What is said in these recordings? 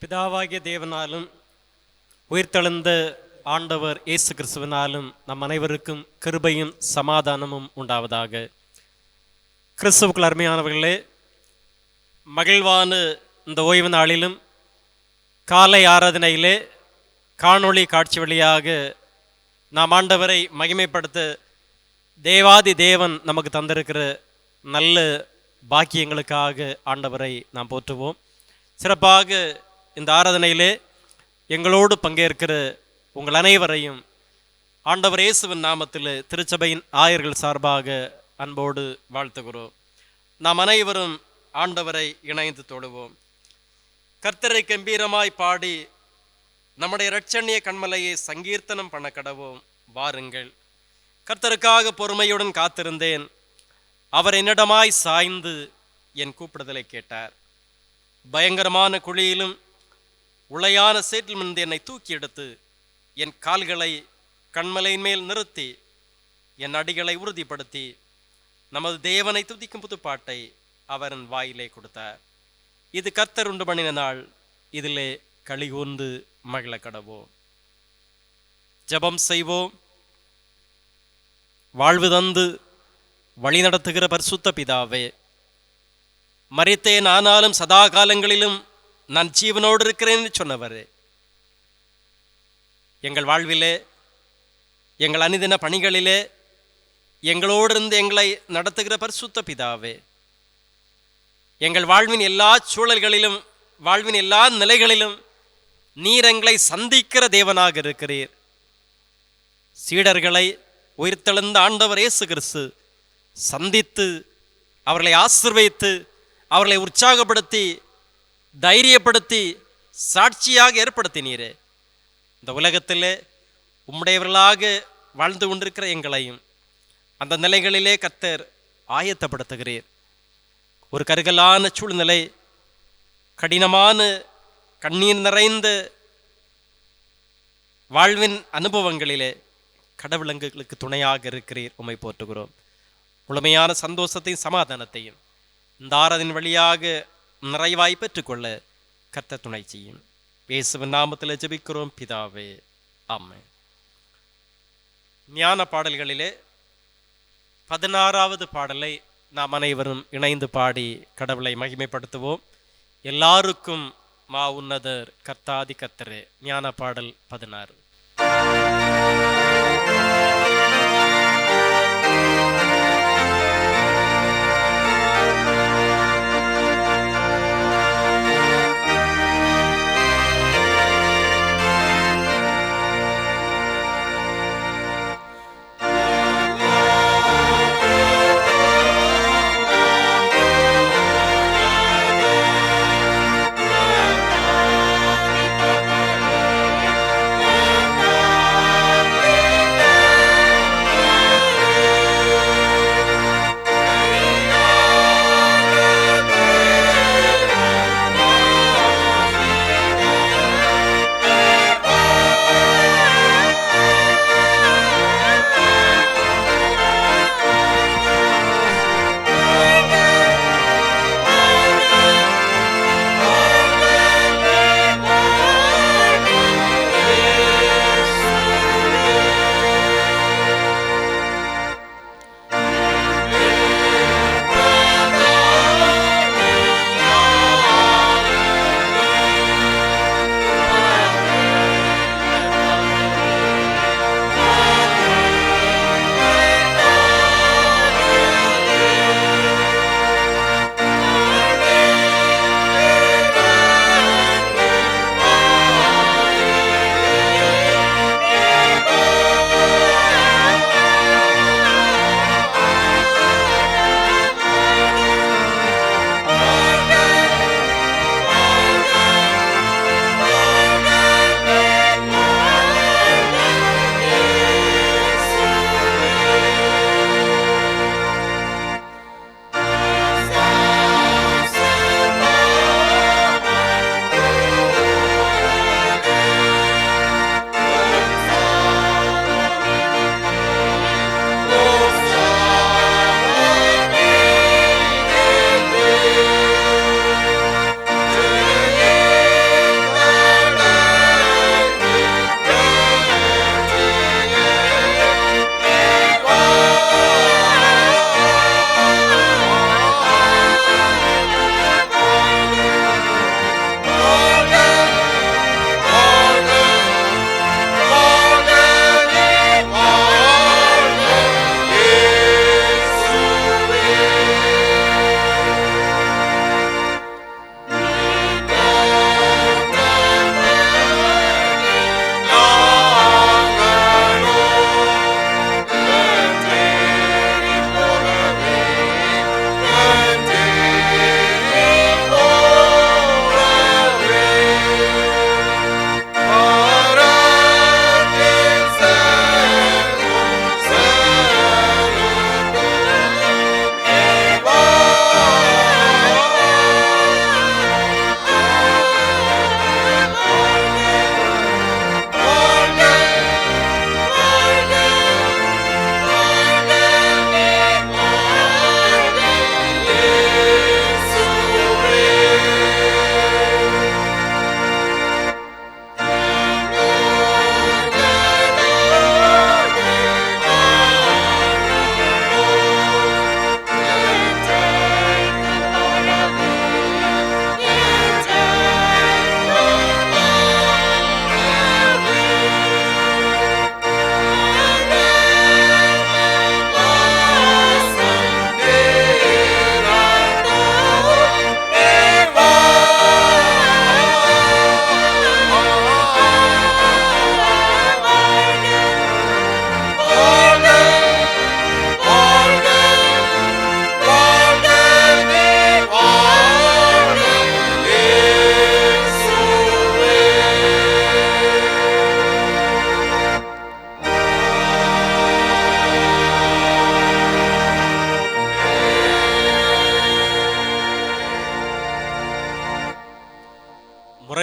பிதாவாகிய தேவனாலும் உயிர்த்தெழுந்த ஆண்டவர் இயேசு கிறிஸ்துவினாலும் நம் அனைவருக்கும் கிருபையும் சமாதானமும் உண்டாவதாக. கிறிஸ்துவுக்குள் அருமையானவர்களே, மகிழ்வான இந்த ஓய்வு நாளிலும் காலை ஆராதனையிலே காணொளி காட்சி வழியாக நாம் ஆண்டவரை மகிமைப்படுத்த தேவாதி தேவன் நமக்கு தந்திருக்கிற நல்ல பாக்கியங்களுக்காக ஆண்டவரை நாம் போற்றுவோம். சிறப்பாக இந்த ஆராதனையிலே எங்களோடு பங்கேற்கிற உங்கள் அனைவரையும் ஆண்டவர் இயேசுவின் நாமத்தில் திருச்சபையின் ஆயர்கள் சார்பாக அன்போடு வாழ்த்துகிறோம். நாம் அனைவரும் ஆண்டவரை இணைந்து தொழுவோம். கர்த்தரை கம்பீரமாய் பாடி நம்முடைய இரட்சணிய கண்மலையை சங்கீர்த்தனம் பண்ண கடவோம். வாருங்கள். கர்த்தருக்காக பொறுமையுடன் காத்திருந்தேன், அவர் என்னிடமாய் சாய்ந்து என் கூப்பிடுதலை கேட்டார். பயங்கரமான குழியிலும் உளையான சேற்றில் இருந்து என்னை தூக்கி எடுத்து என் கால்களை கண்மலையின் மேல் நிறுத்தி என் அடிகளை உறுதிப்படுத்தி நமது தேவனை துதிக்கும் புதுப்பாட்டை அவரின் வாயிலே கொடுத்தார். இது கர்த்தர் உண்டு பண்ணின நாள், இதிலே களி கூர்ந்து மகிழ கடவோம். ஜெபம் செய்வோம். வாழ்வு தந்து வழி நடத்துகிற பரிசுத்த பிதாவே, மரித்தேன் ஆனாலும் சதா காலங்களிலும் நான் ஜீவனோடு இருக்கிறேன்னு சொன்னவரே, எங்கள் வாழ்விலே எங்கள் அனுதின பணிகளிலே எங்களோடு இருந்து எங்களை நடத்துகிற பரிசுத்த பிதாவே, எங்கள் வாழ்வின் எல்லா சூழல்களிலும் வாழ்வின் எல்லா நிலைகளிலும் நீர் எங்களை சந்திக்கிற தேவனாக இருக்கிறீர். சீடர்களை உயிர்த்தெழுந்த ஆண்டவர் இயேசு கிறிஸ்து சந்தித்து அவர்களை ஆசீர்வதித்து அவர்களை உற்சாகப்படுத்தி தைரியப்படுத்தி சாட்சியாக ஏற்படுத்தினீரே. இந்த உலகத்திலே உம்முடையவர்களாக வாழ்ந்து கொண்டிருக்கிற எங்களையும் அந்த நிலைகளிலே கர்த்தர் ஆயத்தப்படுத்துகிறீர். ஒரு கருகலான சூழ்நிலை, கடினமான கண்ணீர் நிறைந்த வாழ்வின் அனுபவங்களிலே கடவுளங்களுக்கு துணையாக இருக்கிறீர். உம்மை போற்றுகிறோம். முழுமையான சந்தோஷத்தையும் சமாதானத்தையும் இந்த ஆராதனை வழியாக நிறைவாய் பெற்றுக்கொள்ள கர்த்தர் துணை செய்யும். இயேசுவின் நாமத்தில் ஜெபிக்கிறோம் பிதாவே, ஆமென். ஞான பாடல்களிலே 16வது பாடலை நாம் அனைவரும் இணைந்து பாடி கடவுளை மகிமைப்படுத்துவோம். எல்லாருக்கும் மா உன்னதர் கர்த்தாதி கர்த்தரே. ஞான பாடல் 16.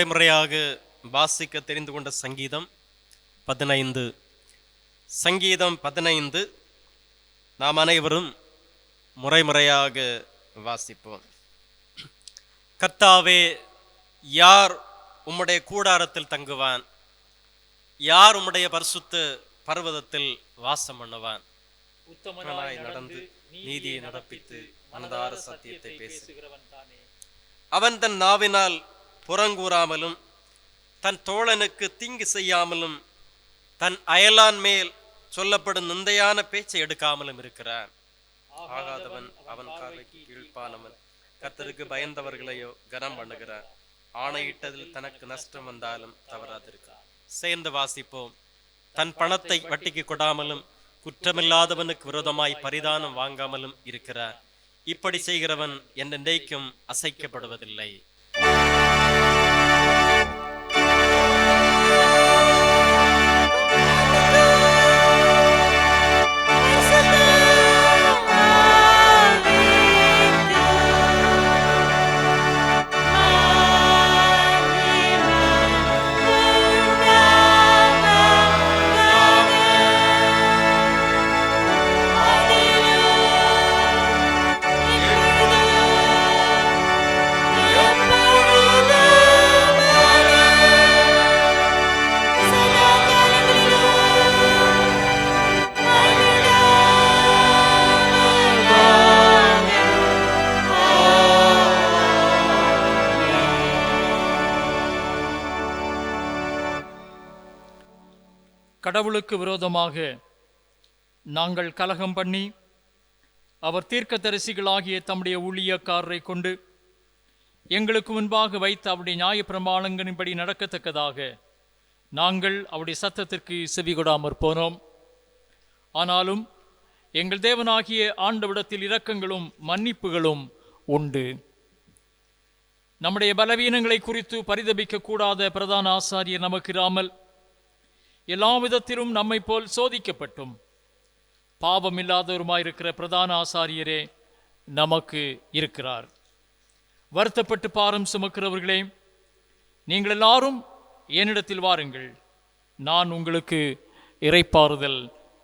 முறையாக வாசிக்க தெரிந்து கொண்ட சங்கீதம் 15. சங்கீதம் 15 நாம் அனைவரும் முறையாக வாசிப்போம். கர்த்தாவே, யார் உம்முடைய கூடாரத்தில் தங்குவான்? யார் உம்முடைய பரிசுத்த பர்வதத்தில் வாசம் பண்ணுவான்? உத்தமனாய் நடந்து நீதியை நடப்பித்து மனதார சத்தியத்தை பேசுகிறவன் தானே. அவன் தன் நாவினால் புறங்கூறாமலும் தன் தோழனுக்கு தீங்கு செய்யாமலும் தன் அயலான் மேல் சொல்லப்படும் நிந்தையான பேச்சை எடுக்காமலும் இருக்கிறான். ஆகாதவன் அவன் பார்வைக்கு கீழ்ப்பானவன். கர்த்தருக்கு பயந்தவர்களையோ கனம் பண்ணுகிறான். ஆணையிட்டதில் தனக்கு நஷ்டம் வந்தாலும் தவறாதிருக்கிறான். சேர்ந்து வாசிப்போம். தன் பணத்தை வட்டிக்கு கொடாமலும் குற்றமில்லாதவனுக்கு விரோதமாய் பரிதானம் வாங்காமலும் இருக்கிறார். இப்படி செய்கிறவன் என்றென்றைக்கும் அசைக்கப்படுவதில்லை. கடவுளுக்கு விரோதமாக நாங்கள் கலகம் பண்ணி அவர் தீர்க்கதரிசிகளாகிய தம்முடைய ஊழியக்காரரை கொண்டு எங்களுக்கு முன்பாக வைத்த அவருடைய நியாய பிரமாணங்களின்படி நடக்கத்தக்கதாக நாங்கள் அவருடைய சத்தத்திற்கு செவிகொடாமற் போனோம். ஆனாலும் எங்கள் தேவனாகிய ஆண்டவிடத்தில் இரக்கங்களும் மன்னிப்புகளும் உண்டு. நம்முடைய பலவீனங்களை குறித்து பரிதபிக்க கூடாத பிரதான ஆசாரியர் நமக்கு இராமல் எல்லா விதத்திலும் நம்மை போல் சோதிக்கப்பட்டும் பாவமில்லாதவருமாயிருக்கிற பிரதான ஆசாரியரே நமக்கு இருக்கிறார். வருத்தப்பட்டு பாரம் சுமக்கிறவர்களே, நீங்கள் எல்லாரும் என்னிடத்தில் வாருங்கள், நான் உங்களுக்கு இறைப்பாறுதல்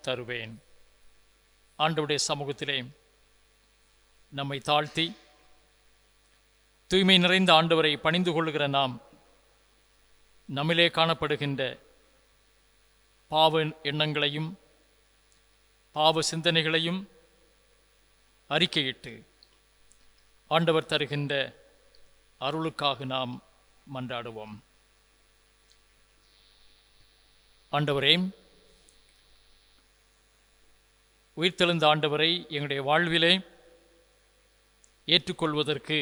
தருவேன். ஆண்டவருடைய சமூகத்திலே நம்மை தாழ்த்தி தூய்மை நிறைந்த ஆண்டவரை பணிந்து கொள்ளுகிற நாம் நம்மிலே காணப்படுகின்ற பாவ எண்ணங்களையும் பாவ சிந்தனைகளையும் அறிக்கையிட்டு ஆண்டவர் தருகின்ற அருளுக்காக நாம் மன்றாடுவோம். ஆண்டவரே, உயிர்த்தெழுந்த ஆண்டவரை எங்களுடைய வாழ்விலே ஏற்றுக்கொள்வதற்கு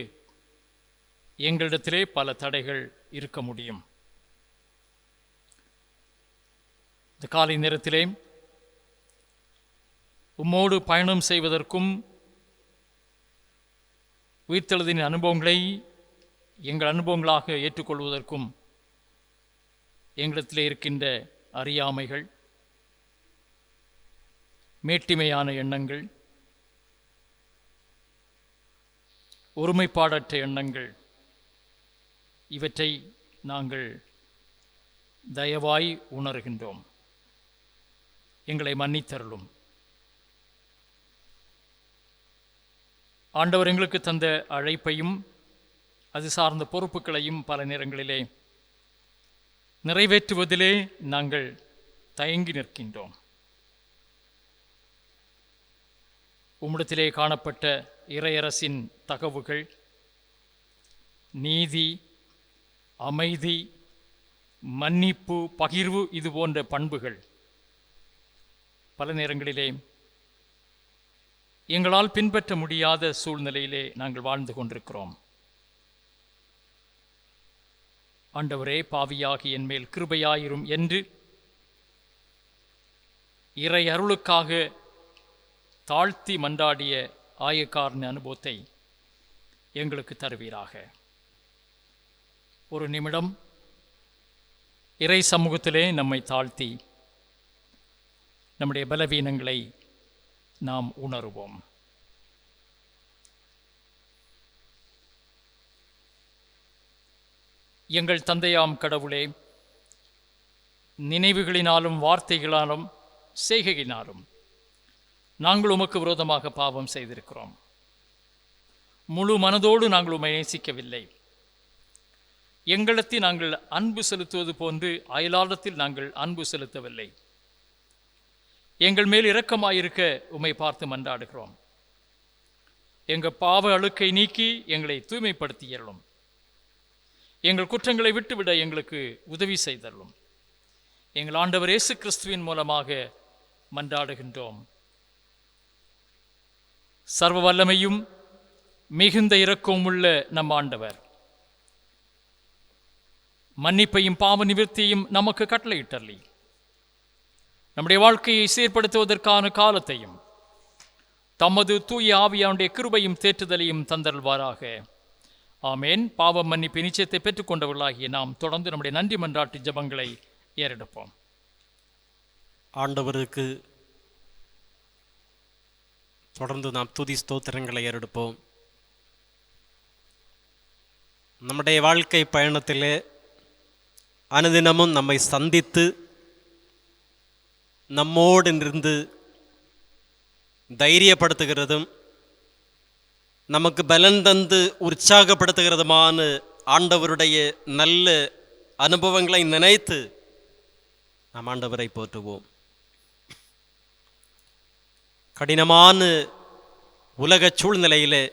எங்களிடத்திலே பல தடைகள் இருக்க முடியும். இந்த காலை நேரத்திலே உம்மோடு பயணம் செய்வதற்கும் உயிர்த்தெழுதின் அனுபவங்களை எங்கள் அனுபவங்களாக ஏற்றுக்கொள்வதற்கும் எங்களிடத்திலே இருக்கின்ற அறியாமைகள், மேட்டிமையான எண்ணங்கள், ஒருமைப்பாடற்ற எண்ணங்கள், இவற்றை நாங்கள் தயவாய் உணர்கின்றோம். எங்களை மன்னித்தருளும். ஆண்டவர் எங்களுக்கு தந்த அழைப்பையும் அது சார்ந்த பொறுப்புகளையும் பல நேரங்களிலே நிறைவேற்றுவதிலே நாங்கள் தயங்கி நிற்கின்றோம். உம்மிடத்திலே காணப்பட்ட இறையரசின் தகவுகள், நீதி, அமைதி, மன்னிப்பு, பகிர்வு, இது போன்ற பண்புகள் பல நேரங்களிலே எங்களால் பின்பற்ற முடியாத சூழ்நிலையிலே நாங்கள் வாழ்ந்து கொண்டிருக்கிறோம். ஆண்டவரே, பாவியாகி என் மேல் கிருபையாயிரும் என்று இறை அருளுக்காக தாழ்த்தி மன்றாடிய ஆயக்காரன் அனுபவத்தை எங்களுக்கு தருவீராக. ஒரு நிமிடம் இறை சமூகத்திலே நம்மை தாழ்த்தி நம்முடைய பலவீனங்களை நாம் உணருவோம். எங்கள் தந்தையாம் கடவுளே, நினைவுகளினாலும் வார்த்தைகளாலும் செய்கையினாலும் நாங்கள் உமக்கு விரோதமாக பாவம் செய்திருக்கிறோம். முழு மனதோடு நாங்கள் உம்மை நேசிக்கவில்லை. எங்களிடத்தில் நாங்கள் அன்பு செலுத்துவது போன்று அயலாளத்தில் நாங்கள் அன்பு செலுத்தவில்லை. எங்கள் மேல் இரக்கமாயிருக்க உம்மை பார்த்து மன்றாடுகிறோம். எங்கள் பாவ அழுக்கை நீக்கி எங்களை தூய்மைப்படுத்தியறலும். எங்கள் குற்றங்களை விட்டுவிட எங்களுக்கு உதவி செய்தரலும். எங்கள் ஆண்டவர் இயேசு கிறிஸ்துவின் மூலமாக மன்றாடுகின்றோம். சர்வ வல்லமையும் மிகுந்த இரக்கமும் உள்ள நம் ஆண்டவர் மன்னிப்பையும் பாவ நிவர்த்தியையும் நமக்கு கட்டளையிட்டர்லி நம்முடைய வாழ்க்கையை சீர்படுத்துவதற்கான காலத்தையும் தமது தூய ஆவியானுடைய கிருபையும் தேற்றுதலையும் தந்தருள்வாராக. ஆமேன். பாவம் மன்னிப்பு நிச்சயத்தை பெற்றுக்கொண்டவர்களாகிய நாம் தொடர்ந்து நம்முடைய நன்றி மன்றாட்டு ஜெபங்களை ஏறெடுப்போம். ஆண்டவருக்கு தொடர்ந்து நாம் துதி ஸ்தோத்திரங்களை ஏறெடுப்போம். நம்முடைய வாழ்க்கை பயணத்திலே அனுதினமும் நம்மை சந்தித்து நம்மோடு இருந்து தைரியப்படுத்துகிறதும் நமக்கு பலன் தந்து உற்சாகப்படுத்துகிறதுமான ஆண்டவருடைய நல்ல அனுபவங்களை நினைத்து நாம் ஆண்டவரை போற்றுவோம். கடினமான உலக சூழ்நிலையிலே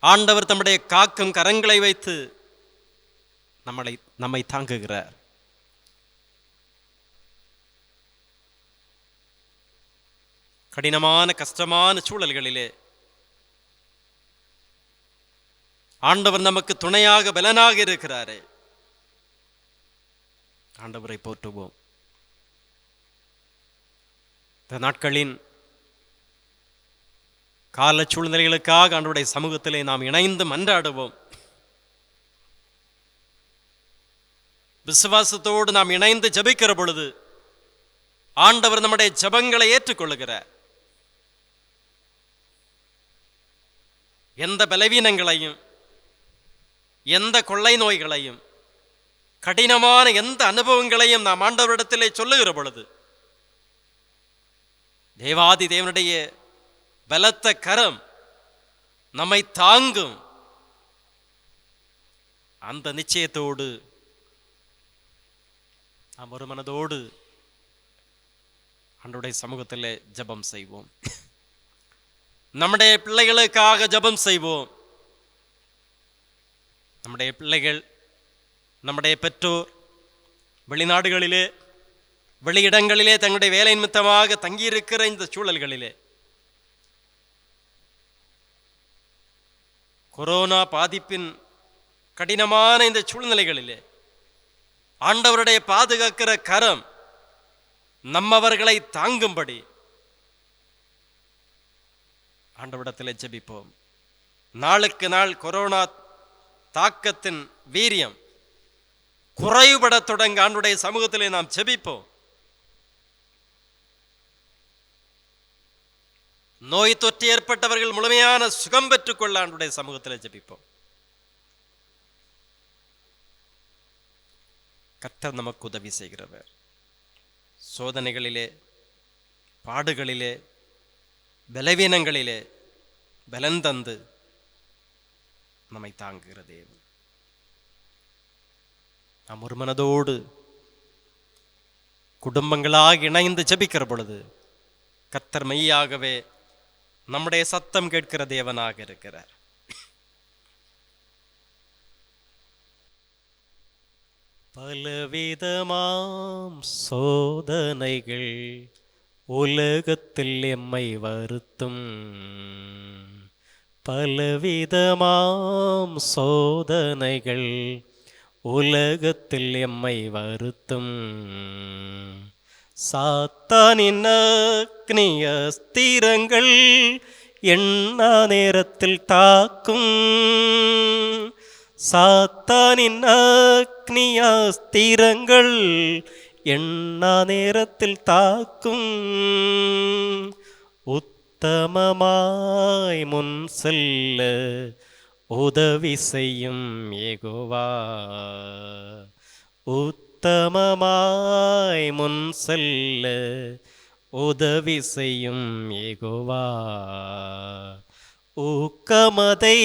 ஆண்டவர் தம்முடைய காக்கும் கரங்களை வைத்து நம்மை தாங்குகிறார். கடினமான கஷ்டமான சூழல்களிலே ஆண்டவர் நமக்கு துணையாக பலனாக இருக்கிறாரே. ஆண்டவரை போற்றுவோம். இந்த நாட்களின் கால சூழ்நிலைகளுக்காக ஆண்டவருடைய சமூகத்திலே நாம் இணைந்து மன்றாடுவோம். விசுவாசத்தோடு நாம் இணைந்து ஜெபிக்கிற பொழுது ஆண்டவர் நம்முடைய ஜெபங்களை ஏற்றுக்கொள்ளுகிறார். எந்த பலவீனங்களையும் எந்த கொள்ளை நோய்களையும் கடினமான எந்த அனுபவங்களையும் நாம் ஆண்டவரிடத்திலே சொல்லுகிற பொழுது தேவாதி தேவனுடைய பலத்த கரம் நம்மை தாங்கும். அந்த நிச்சயத்தோடு நாம் ஒரு மனதோடு ஆண்டவருடைய சமூகத்திலே ஜெபம் செய்வோம். நம்முடைய பிள்ளைகளுக்காக ஜெபம் செய்வோம். நம்முடைய பிள்ளைகள், நம்முடைய பெற்றோர் வெளிநாடுகளிலே வெளியிடங்களிலே தங்களுடைய வேலை நிமித்தமாக தங்கியிருக்கிற இந்த சூழல்களிலே கொரோனா பாதிப்பின் கடினமான இந்த சூழ்நிலைகளிலே ஆண்டவருடைய பாதுகாக்கிற கரம் நம்மவர்களை தாங்கும்படி ஆண்டவரிடத்திலே ஜெபிப்போம். நாளுக்கு நாள் கொரோனா தாக்கத்தின் வீரியம் குறைவுபட தொடங்க ஆண்டவருடைய சமூகத்திலே நாம் ஜெபிப்போம். நோய் தொற்று ஏற்பட்டவர்கள் முழுமையான சுகம் பெற்றுக்கொள்ள ஆண்டவருடைய சமூகத்திலே ஜெபிப்போம். கர்த்தர் நமக்கு உதவி செய்கிறவர். சோதனைகளிலே, பாடுகளிலே, பலவீனங்களிலே பலன் தந்து நம்மை தாங்குகிற தேவன். நாம் ஒரு மனதோடு குடும்பங்களாக இணைந்து ஜெபிக்கிற பொழுது கர்த்தர் மெய்யாகவே நம்முடைய சத்தம் கேட்கிற தேவனாக இருக்கிறார். பலவிதமாம் சோதனைகள் உலகத்தில் எம்மை வருத்தும். பலவிதமாம் சோதனைகள் உலகத்தில் எம்மை வருத்தும். சாத்தானின் அக்னி அஸ்திரங்கள் எண்ணா நேரத்தில் தாக்கும். சாத்தானின் அக்னி அஸ்திரங்கள் எண்ணா நேரத்தில் தாக்கும். உத்தமமாய் முன் செல்ல உதவி செய்யும் யெகோவா. உத்தமமாய் முன் செல்ல உதவி செய்யும் யெகோவா. ஊக்கமதை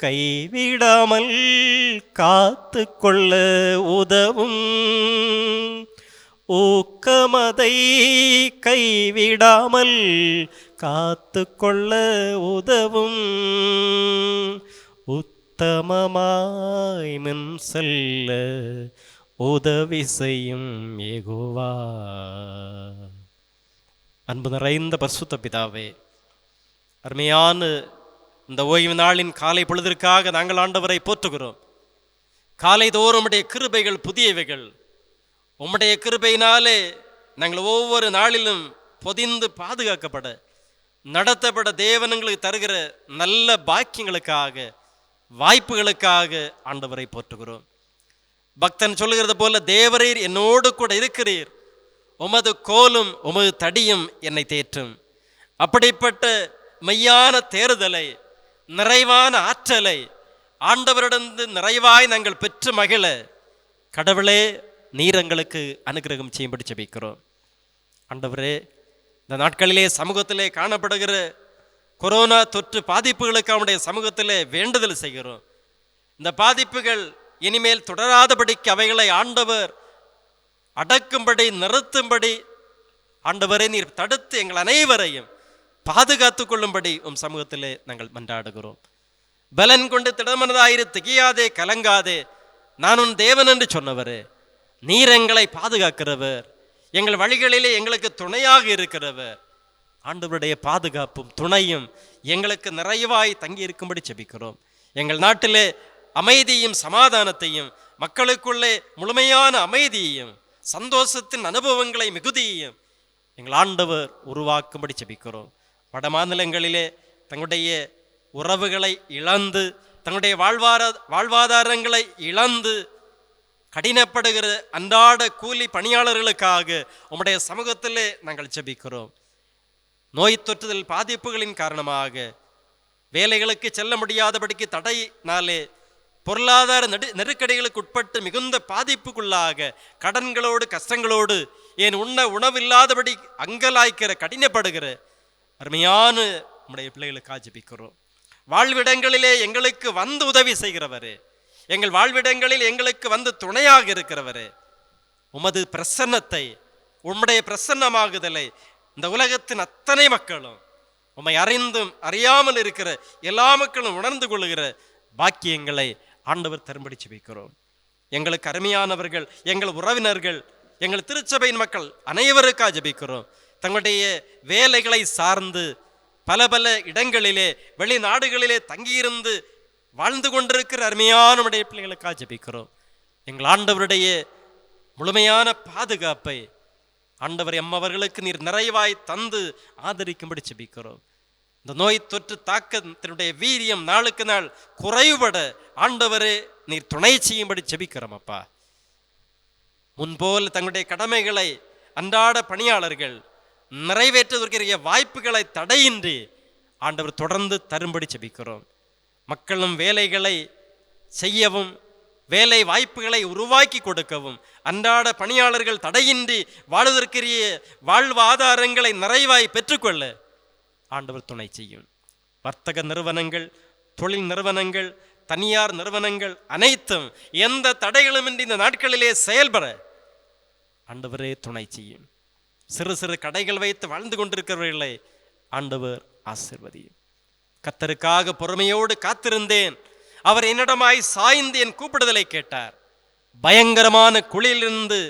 கைவிடாமல் காத்து கொள்ள உதவும். ஊக்கமதை கைவிடாமல் காத்து கொள்ள உதவும். உத்தமமாய் முன் செல்ல உதவி செய்யும் யெகோவா. அன்பு நிறைந்த பரிசுத்த பிதாவே, அருமையான இந்த ஓய்வு நாளின் காலை பொழுதிற்காக நாங்கள் ஆண்டவரை போற்றுகிறோம். காலை தோறும் உம்முடைய கிருபைகள் புதியவைகள். உம்முடைய கிருபையினாலே நாங்கள் ஒவ்வொரு நாளிலும் பொதிந்து பாதுகாக்கப்பட நடத்தப்பட தேவன் எங்களுக்கு தருகிற நல்ல பாக்கியங்களுக்காக வாய்ப்புகளுக்காக ஆண்டவரை போற்றுகிறோம். பக்தன் சொல்லுகிறது போல, தேவரீர் என்னோடு கூட இருக்கிறீர், உமது கோலும் உமது தடியும் என்னை தேற்றும். அப்படிப்பட்ட மெய்யான தேறுதலை, நிறைவான ஆற்றலை ஆண்டவரிடந்து நிறைவாய் நாங்கள் பெற்று மகிழ கடவுளே நீர் எங்களுக்கு அனுகிரகம் செய்யும்படி ஜெபிக்கிறோம். ஆண்டவரே, இந்த நாட்களிலே சமூகத்திலே காணப்படுகிற கொரோனா தொற்று பாதிப்புகளுக்கு அவனுடைய சமூகத்திலே வேண்டுதல் செய்கிறோம். இந்த பாதிப்புகள் இனிமேல் தொடராதபடிக்கு அவைகளை ஆண்டவர் அடக்கும்படி நிறுத்தும்படி ஆண்டவரை நீர் தடுத்து எங்கள் அனைவரையும் பாதுகாத்து கொள்ளும்படி உம் சமூகத்திலே நாங்கள் மன்றாடுகிறோம். பலன் கொண்டு திடமனதாயிரு, திகையாதே, கலங்காதே, நான் உன் தேவன் என்று சொன்னவரே, நீர் எங்களை பாதுகாக்கிறவர், எங்கள் வழிகளிலே எங்களுக்கு துணையாக இருக்கிறவர். ஆண்டவருடைய பாதுகாப்பும் துணையும் எங்களுக்கு நிறைவாய் தங்கி இருக்கும்படி ஜெபிக்கிறோம். எங்கள் நாட்டிலே அமைதியும் சமாதானத்தையும், மக்களுக்குள்ளே முழுமையான அமைதியையும் சந்தோஷத்தின் அனுபவங்களை மிகுதியையும் எங்கள் ஆண்டவர் உருவாக்கும்படி ஜெபிக்கிறோம். வட மாநிலங்களிலே தங்களுடைய உறவுகளை இழந்து, தங்களுடைய வாழ்வாதாரங்களை இழந்து கடினப்படுகிற அன்றாட கூலி பணியாளர்களுக்காக உம்முடைய சமூகத்திலே நாங்கள் ஜெபிக்கிறோம். நோய் தொற்றுதல் பாதிப்புகளின் காரணமாக வேலைகளுக்கு செல்ல முடியாதபடிக்கு தடையினாலே பொருளாதார நெருக்கடிகளுக்கு உட்பட்டு மிகுந்த பாதிப்புக்குள்ளாக கடன்களோடு கஷ்டங்களோடு ஏன் உணவில்லாதபடி அங்கலாய்க்கிற கடினப்படுகிற அருமையான நம்முடைய பிள்ளைகளுக்காக ஜெபிக்கிறோம். வாழ்விடங்களிலே எங்களுக்கு வந்து உதவி செய்கிறவரே, எங்கள் வாழ்விடங்களில் எங்களுக்கு வந்து துணையாக இருக்கிறவரே, உமது பிரசன்னத்தை, உம்முடைய பிரசன்னமாகுதலை இந்த உலகத்தின் அத்தனை மக்களும், உம்மை அறிந்தும் அறியாமல் இருக்கிற எல்லா மக்களும் உணர்ந்து கொள்ளுகிற பாக்கியங்களை ஆண்டவர் தரும்படி ஜெபிக்கிறோம். எங்களுக்கு அருமையானவர்கள், எங்கள் உறவினர்கள், எங்கள் திருச்சபையின் மக்கள் அனைவருக்காக ஜெபிக்கிறோம். தங்களுடைய வேலைகளை சார்ந்து பல பல இடங்களிலே வெளிநாடுகளிலே தங்கியிருந்து வாழ்ந்து கொண்டிருக்கிற அருமையான நம்முடைய பிள்ளைகளுக்காக ஜெபிக்கிறோம். எங்கள் ஆண்டவருடைய முழுமையான பாதுகாப்பை ஆண்டவர் எம்மவர்களுக்கு நீர் நிறைவாய் தந்து ஆதரிக்கும்படி ஜெபிக்கிறோம். இந்த நோய் தொற்று தாக்கத்தினுடைய வீரியம் நாளுக்கு நாள் குறைவுபட ஆண்டவரே நீர் துணை செய்யும்படி ஜெபிக்கிறோம். அப்பா, முன்போல் தங்களுடைய கடமைகளை அன்றாட பணியாளர்கள் நிறைவேற்றுவதற்குரிய வாய்ப்புகளை தடையின்றி ஆண்டவர் தொடர்ந்து தரும்படி ஜெபிக்கிறோம். மக்களும் வேலைகளை செய்யவும், வேலை வாய்ப்புகளை உருவாக்கி கொடுக்கவும், அன்றாட பணியாளர்கள் தடையின்றி வாழ்வதற்குரிய வாழ்வாதாரங்களை நிறைவாய் பெற்றுக்கொள்ள ஆண்டவர் துணை செய்யும். வர்த்தக நிறுவனங்கள், தொழில் நிறுவனங்கள், தனியார் நிறுவனங்கள் அனைத்தும் எந்த தடைகளுமின்றி இந்த நாட்களிலே செயல்பட ஆண்டவரே துணை செய்யும். சிறு சிறு கடைகள் வைத்து வாழ்ந்து கொண்டிருக்கிறவர்களை ஆண்டவர் ஆசீர்வதியும். கர்த்தருக்காக பொறுமையோடு காத்திருந்தேன், அவர் என்னிடமாய் சாய்ந்து என் கூப்பிடுதலை கேட்டார். பயங்கரமான குழியிலிருந்து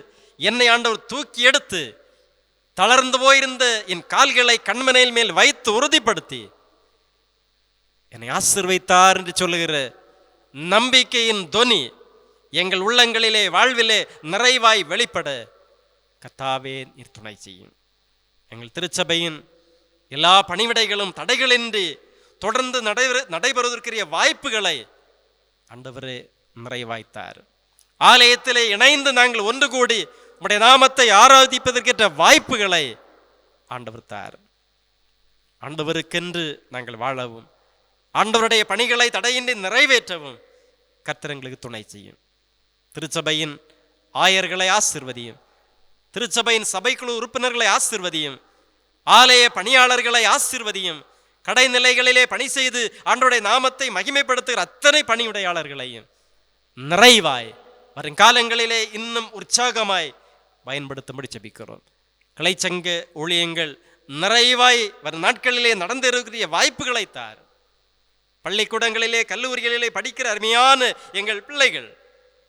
என்னை ஆண்டவர் தூக்கி எடுத்து தளர்ந்து போயிருந்த என் கால்களை கண்மனையில் மேல் வைத்து உறுதிப்படுத்தி என்னை ஆசீர்வதித்தார் என்று சொல்லுகிற நம்பிக்கையின் தொனி எங்கள் உள்ளங்களிலே வாழ்விலே நிறைவாய் வெளிப்பட கர்த்தாவே நீர் துணை செய்யும். எங்கள் திருச்சபையின் எல்லா பணிவிடைகளும் தடைகளின்றி தொடர்ந்து நடைபெறுவதற்குரிய வாய்ப்புகளை ஆண்டவரே நிறைவாய்த்தார். ஆலயத்திலே இணைந்து நாங்கள் ஒன்று கூடி உம்முடைய நாமத்தை ஆராதிப்பதற்கேற்ற வாய்ப்புகளை ஆண்டவர் தார். ஆண்டவருக்கென்று நாங்கள் வாழவும், ஆண்டவருடைய பணிகளை தடையின்றி நிறைவேற்றவும் கர்த்தர் எங்களுக்கு துணை செய்யும். திருச்சபையின் ஆயர்களை ஆசீர்வதியும். திருச்சபையின் சபைக்குழு உறுப்பினர்களை ஆசீர்வதியும். ஆலய பணியாளர்களை ஆசீர்வதியும். கடைநிலைகளிலே பணி செய்து ஆண்டவருடைய நாமத்தை மகிமைப்படுத்துகிற அத்தனை பணியுடையாளர்களையும் நிறைவாய் வருங்காலங்களிலே இன்னும் உற்சாகமாய் பயன்படுத்தும்படி ஜெபிக்கிறோம். கிளைச்சங்க ஊழியங்கள் நிறைவாய் வரும் நாட்களிலே நடந்திருக்கிற வாய்ப்புகளை தார். பள்ளிக்கூடங்களிலே கல்லூரிகளிலே படிக்கிற அருமையான எங்கள் பிள்ளைகள்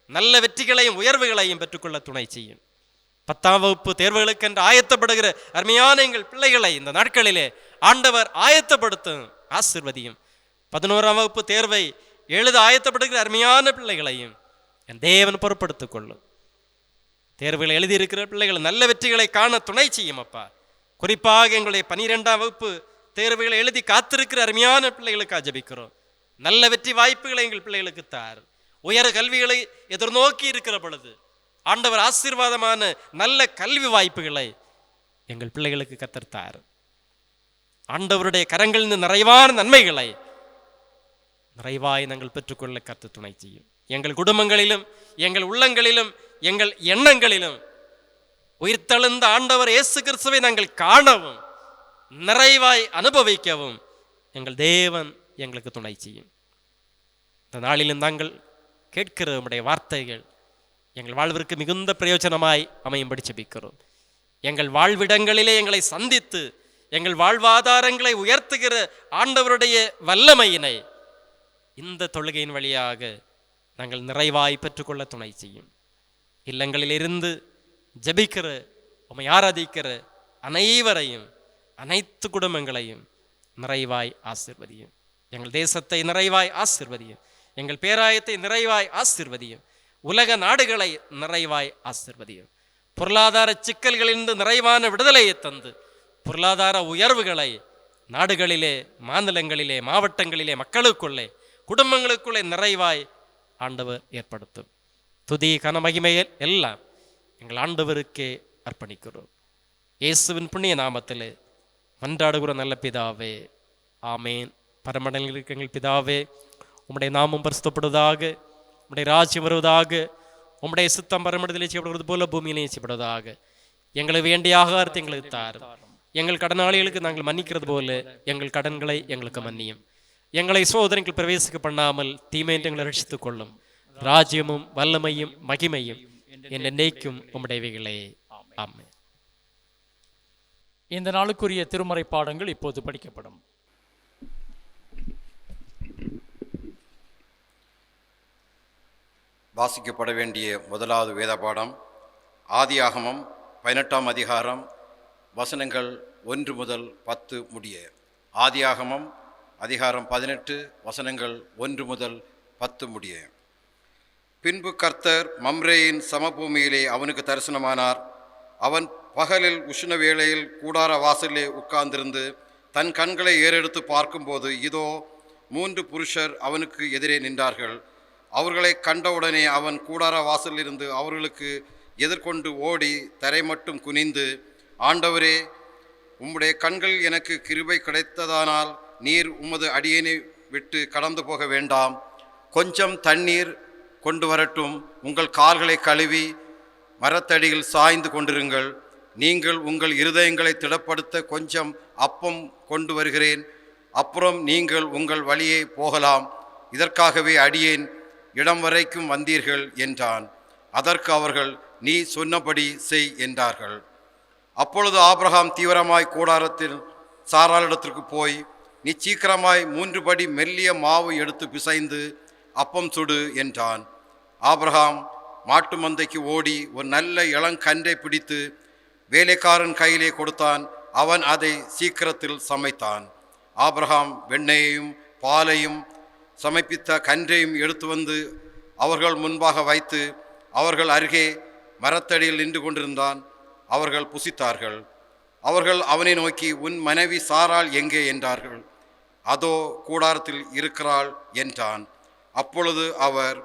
நல்ல வெற்றிகளையும் உயர்வுகளையும் பெற்றுக்கொள்ள துணை செய்யும். 10ஆம் வகுப்பு தேர்வுகளுக்கென்று ஆயத்தப்படுகிற அருமையான எங்கள் பிள்ளைகளை இந்த நாட்களிலே ஆண்டவர் ஆயத்தப்படுத்தும், ஆசீர்வதியும். 11ஆம் வகுப்பு தேர்வை எழுத ஆயத்தப்படுகிற அருமையான பிள்ளைகளையும் என் தேவன் பொறுப்படுத்திக் கொள்ளும். தேர்வுகளை எழுதியிருக்கிற பிள்ளைகள் நல்ல வெற்றிகளை காண துணை செய்யும் அப்பா. குறிப்பாக எங்களுடைய 12ஆம் வகுப்பு தேர்வுகளை எழுதி காத்திருக்கிற அருமையான பிள்ளைகளுக்காக ஜெபிக்கிறோம். நல்ல வெற்றி வாய்ப்புகளை எங்கள் பிள்ளைகளுக்கு தார். உயர் கல்விகளை எதிர்நோக்கி இருக்கிற பொழுது ஆண்டவர் ஆசீர்வாதமான நல்ல கல்வி வாய்ப்புகளை எங்கள் பிள்ளைகளுக்கு கர்த்தர் தார். ஆண்டவருடைய கரங்களிலிருந்து நிறைவான நன்மைகளை நிறைவாய் நாங்கள் பெற்றுக்கொள்ள கர்த்தர் துணை செய்யும். எங்கள் குடும்பங்களிலும் எங்கள் உள்ளங்களிலும் எங்கள் எண்ணங்களிலும் உயிர்த்தெழுந்த ஆண்டவர் இயேசு கிறிஸ்துவை நாங்கள் காணவும் நிறைவாய் அனுபவிக்கவும் எங்கள் தேவன் எங்களுக்கு துணை செய்யும். இந்த நாளிலும் நாங்கள் கேட்கிற உம்முடைய வார்த்தைகள் எங்கள் வாழ்விற்கு மிகுந்த பிரயோஜனமாய் அமையும்படி ஜெபிக்கிறோம். எங்கள் வாழ்விடங்களிலே எங்களை சந்தித்து எங்கள் வாழ்வாதாரங்களை உயர்த்துகிற ஆண்டவருடைய வல்லமையினை இந்த தொழுகையின் வழியாக நாங்கள் நிறைவாய் பெற்றுக்கொள்ள துணை செய்யும். இல்லங்களிலிருந்து ஜெபிக்கிற உம்மை ஆராதிக்கிற அனைவரையும் அனைத்து குடும்பங்களையும் நிறைவாய் ஆசீர்வதியும். எங்கள் தேசத்தை நிறைவாய் ஆசீர்வதியும். எங்கள் பேராயத்தை நிறைவாய் ஆசீர்வதியும். உலக நாடுகளை நிறைவாய் ஆசீர்வதியும். பொருளாதார சிக்கல்களிலிருந்து நிறைவான விடுதலையை தந்து பொருளாதார உயர்வுகளை நாடுகளிலே, மாநிலங்களிலே, மாவட்டங்களிலே, மக்களுக்குள்ளே, குடும்பங்களுக்குள்ளே நிறைவாய் ஆண்டவர் ஏற்படுத்தும். துதி கனமகிமையில் எல்லாம் எங்கள் ஆண்டவருக்கே அர்ப்பணிக்கிறோம். இயேசுவின் புண்ணிய நாமத்திலே மன்றாடுகிற நல்ல பிதாவே, ஆமேன். பரமண்டலில் இருக்க எங்கள் பிதாவே, உம்முடைய நாமம் பரிசுத்தப்படுவதாக, உம்முடைய ராஜ்யம் வருவதாக, உம்முடைய சித்தம் பரமண்டலிலே செய்யப்படுவது போல பூமியிலே செய்யப்படுவதாக. எங்களுக்கு வேண்டிய ஆகாரத்தை எங்களுக்கு தாரும். எங்கள் கடனாளிகளுக்கு நாங்கள் மன்னிக்கிறது போல எங்கள் கடன்களை எங்களுக்கு மன்னியும். எங்களை சோதனைகள் பிரவேசிக்க பண்ணாமல் தீமையை எங்களை ரட்சித்துக் கொள்ளும். ராஜ்யமும் வல்லமையும் மகிமையும் என்னைக்கும் உம்முடையவைகளே. ஆமென். இந்த நாளுக்குரிய திருமறை பாடங்கள் இப்போது படிக்கப்படும். வாசிக்கப்பட வேண்டிய முதலாவது வேத பாடம் ஆதியாகமம் 18ஆம் அதிகாரம் வசனங்கள் 1 முதல் 10 முடிய. ஆதியாகமம் அதிகாரம் 18 வசனங்கள் 1 முதல் 10 முடிய. பின்பு கர்த்தர் மம்ரேயின் சமபூமியிலே அவனுக்கு தரிசனமானார். அவன் பகலில் உஷ்ண வேளையில் கூடார வாசலிலே உட்கார்ந்திருந்து தன் கண்களை ஏறெடுத்து பார்க்கும்போது இதோ 3 புருஷர் அவனுக்கு எதிரே நின்றார்கள். அவர்களை கண்டவுடனே அவன் கூடார வாசலிலிருந்து அவர்களுக்கு எதிர்கொண்டு ஓடி தரை மட்டும் குனிந்து, ஆண்டவரே, உம்முடைய கண்கள் எனக்கு கிருபை கிடைத்ததானால் நீர் உமது அடியேனை விட்டு கடந்து போக வேண்டாம். கொஞ்சம் தண்ணீர் கொண்டு வரட்டும். உங்கள் கால்களை கழுவி மரத்தடியில் சாய்ந்து கொண்டிருங்கள். நீங்கள் உங்கள் இருதயங்களை திடப்படுத்த கொஞ்சம் அப்பம் கொண்டு வருகிறேன். அப்புறம் நீங்கள் உங்கள் வழியே போகலாம். இதற்காகவே அடியேன் இடம் வரைக்கும் வந்தீர்கள் என்றான். அதற்கு அவர்கள், நீ சொன்னபடி செய் என்றார்கள். அப்பொழுது ஆபிரகாம் தீவிரமாய் கூடாரத்தில் சாராளிடத்திற்கு போய், நீ சீக்கிரமாய் 3 படி மெல்லிய மாவு எடுத்து பிசைந்து அப்பம் சுடு என்றான். ஆபிரகாம் மாட்டு மந்தைக்கு ஓடி ஒரு நல்ல இளங்கன்றை பிடித்து வேலைக்காரன் கையிலே கொடுத்தான். அவன் அதை சீக்கிரத்தில் சமைத்தான். ஆபிரகாம் வெண்ணெயையும் பாலையும் சமைப்பித்த கன்றையும் எடுத்து வந்து அவர்கள் முன்பாக வைத்து அவர்கள் அருகே மரத்தடியில் நின்று கொண்டிருந்தான். அவர்கள் புசித்தார்கள். அவர்கள் அவனை நோக்கி, உன் மனைவி சாராள் எங்கே என்றார்கள். அதோ கூடாரத்தில் இருக்கிறாள் என்றான். அப்பொழுது அவர்,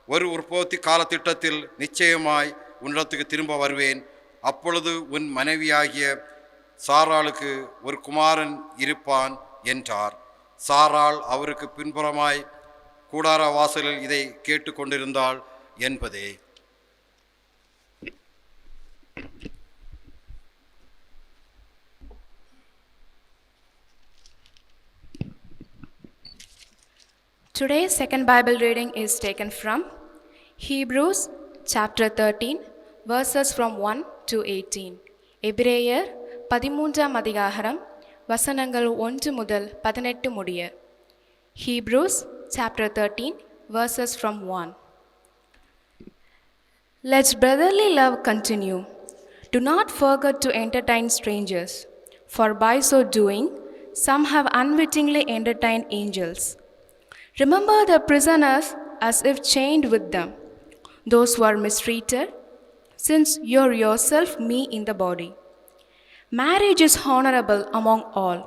ஒரு உற்பத்தி காலத்திட்டத்தில் நிச்சயமாய் உன்னிடத்துக்கு திரும்ப வருவேன். அப்பொழுது உன் மனைவியாகிய சாராளுக்கு ஒரு குமாரன் இருப்பான் என்றார். சாராள் அவருக்கு பின்புறமாய் கூடார வாசலில் இதை கேட்டுக்கொண்டிருந்தாள் என்பதே. Today's second Bible reading is taken from Hebrews chapter 13 verses from 1 to 18. எபிரேயர் 13ஆம் அதிகாரம் வசனங்கள் 1 முதல் 18 முடிய. Hebrews chapter 13 verses from 1. Let brotherly love continue. Do not forget to entertain strangers, for by so doing some have unwittingly entertained angels. Remember the prisoners as if chained with them, those who are mistreated, since you are yourself me in the body. Marriage is honorable among all,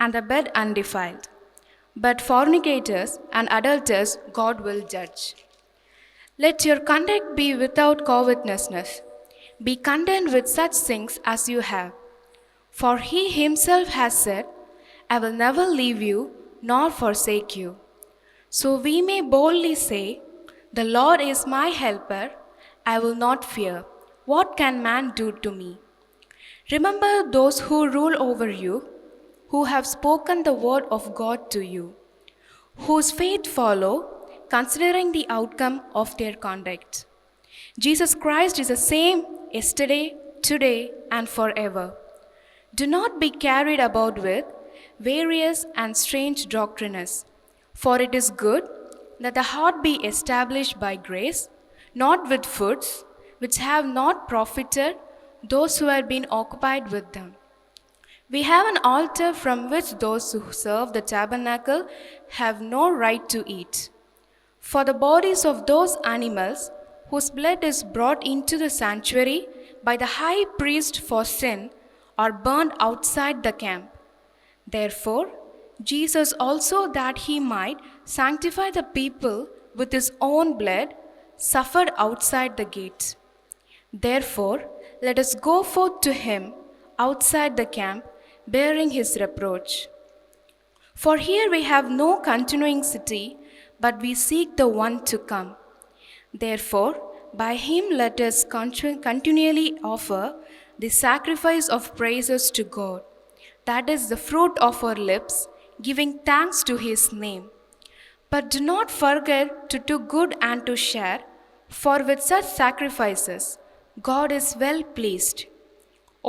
and the bed undefiled. But fornicators and adulterers God will judge. Let your conduct be without covetousness. Be content with such things as you have. For he himself has said, I will never leave you nor forsake you. So we may boldly say, the Lord is my helper, I will not fear. What can man do to me? Remember those who rule over you, who have spoken the word of God to you, whose faith follow, considering the outcome of their conduct. Jesus Christ is the same yesterday, today, and forever. Do not be carried about with various and strange doctrines. For it is good that the heart be established by grace, not with foods, which have not profited those who have been occupied with them. We have an altar from which those who serve the tabernacle have no right to eat. For the bodies of those animals whose blood is brought into the sanctuary by the high priest for sin are burned outside the camp. Therefore, Jesus also, that he might sanctify the people with his own blood, suffered outside the gate. Therefore, let us go forth to him outside the camp, bearing his reproach. For here we have no continuing city, but we seek the one to come. Therefore, by him let us continually offer the sacrifice of praises to God, that is the fruit of our lips, giving thanks to his name. But do not forget to do good and to share, for with such sacrifices God is well pleased.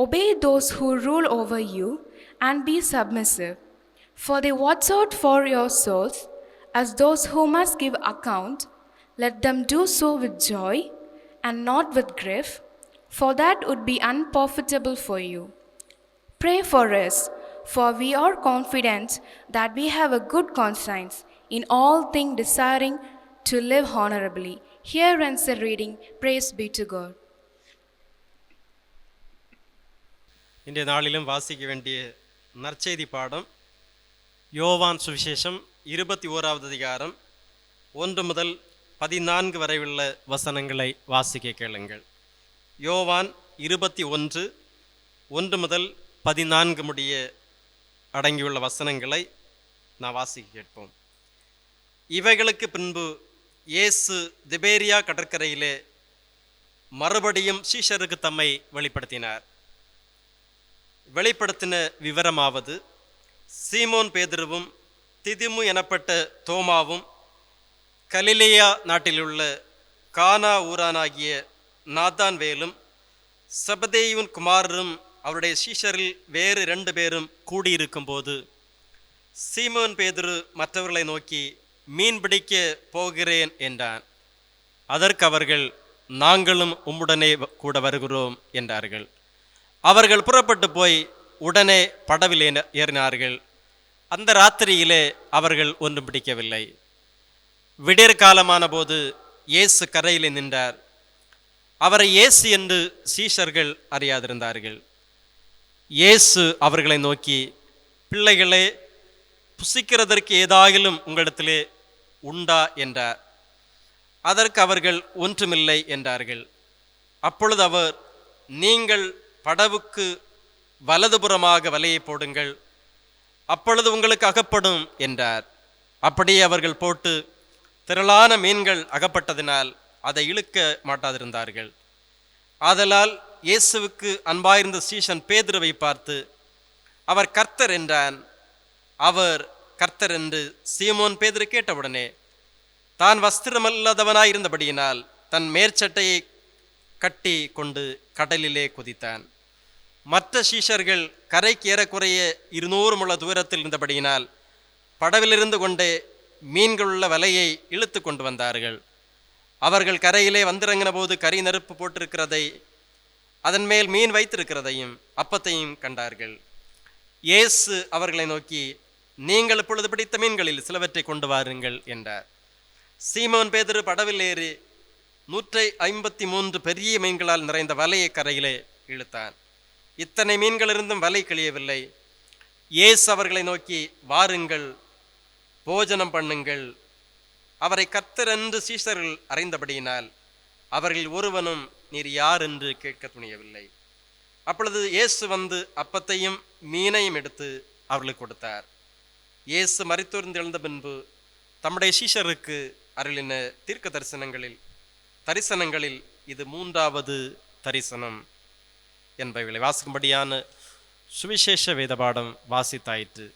Obey those who rule over you and be submissive, for they watch out for your souls as those who must give account. Let them do so with joy and not with grief, for that would be unprofitable for you. Pray for us, for we are confident that we have a good conscience in all things, desiring to live honorably. Here ends the reading. Praise be to God. இன்றைய நாளிலும் வாசிக்க வேண்டிய நற்செய்தி பாடம் யோவான் சுவிசேஷம் 21வது அதிகாரம் 1 முதல் 14 வரை உள்ள வசனங்களை வாசிக்க கேளுங்கள். யோவான் 21 1 முதல் 14 முடிய அடங்கியுள்ள வசனங்களை நான் வாசிக்க கேட்போம். இவைகளுக்கு பின்பு இயேசு திபேரியா கடற்கரையிலே மறுபடியும் சீஷருக்கு தம்மை வெளிப்படுத்தினார். வெளிப்படுத்தின விவரமாவது, சீமோன் பேதுருவும் திதிமு எனப்பட்ட தோமாவும் கலிலேயா நாட்டிலுள்ள கானா ஊரானாகிய நாத்தான்வேலும் செபதேயுவின் குமாரரும் அவருடைய சீஷரில் வேறு 2 பேரும் கூடியிருக்கும்போது சீமோன் பேதுரு மற்றவர்களை நோக்கி, மீன் பிடிக்க போகிறேன் என்றான். அதற்கு அவர்கள், நாங்களும் உம்முடனே கூட வருகிறோம் என்றார்கள். அவர்கள் புறப்பட்டு போய் உடனே படவில் ஏறினார்கள். அந்த ராத்திரியிலே அவர்கள் ஒன்றும் பிடிக்கவில்லை. விடியற்காலமான போது இயேசு கரையிலே நின்றார். அவரை இயேசு என்று சீஷர்கள் அறியாதிருந்தார்கள். இயேசு அவர்களை நோக்கி, பிள்ளைகளே, புசிக்கிறதற்கு ஏதாகிலும் உங்களிடத்திலே உண்டா என்றார். அதற்கு அவர்கள் ஒன்றுமில்லை என்றார்கள். அப்பொழுது அவர், நீங்கள் படவுக்கு வலதுபுறமாக வலையை போடுங்கள், அப்பொழுது உங்களுக்கு அகப்படும் என்றார். அப்படியே அவர்கள் போட்டு திரளான மீன்கள் அகப்பட்டதினால் அதை இழுக்க மாட்டாதிருந்தார்கள். ஆதலால் இயேசுவுக்கு அன்பாயிருந்த சீஷன் பேதுருவை பார்த்து, அவர் கர்த்தர் என்றான். அவர் கர்த்தர் என்று சீமோன் பேதுரு கேட்டவுடனே தான் வஸ்திரமல்லாதவனாயிருந்தபடியினால் தன் மேற்சட்டையை கட்டி கொண்டு கடலிலே குதித்தான். மற்ற சீஷர்கள் கரைக்கு ஏறக்குறைய 200 முழ தூரத்தில் இருந்தபடியினால் படவிலிருந்து கொண்டே மீன்களுள்ள வலையை இழுத்து கொண்டு வந்தார்கள். அவர்கள் கரையிலே வந்திறங்கின போது கரி நெருப்பு போட்டிருக்கிறதை, அதன் மேல் மீன் வைத்திருக்கிறதையும் அப்பத்தையும் கண்டார்கள். இயேசு அவர்களை நோக்கி, நீங்கள் இப்பொழுது பிடித்த மீன்களில் சிலவற்றை கொண்டு வாருங்கள் என்றார். சீமோன் பேதுரு படவில் ஏறி 153 பெரிய மீன்களால் நிறைந்த வலையை கரையிலே இழுத்தான். இத்தனை மீன்கள் இருந்தும் வலை கிழியவில்லை. இயேசு அவர்களை நோக்கி, வாருங்கள், போஜனம் பண்ணுங்கள். அவரை கர்த்தர் என்று சீஷர்கள் அறிந்தபடியினால் அவர்கள் ஒருவனும் நீர் யார் என்று கேட்க துணியவில்லை. அப்பொழுது இயேசு வந்து அப்பத்தையும் மீனையும் எடுத்து அவர்களுக்கு கொடுத்தார். இயேசு மரித்தோர்ந்து எழுந்த பின்பு தம்முடைய சீஷருக்கு அருளின தீர்க்க தரிசனங்களில் இது 3வது தரிசனம் என்பவைகளை வாசிக்கும்படியான சுவிசேஷ வேத பாடம் வாசித்தாயிற்று.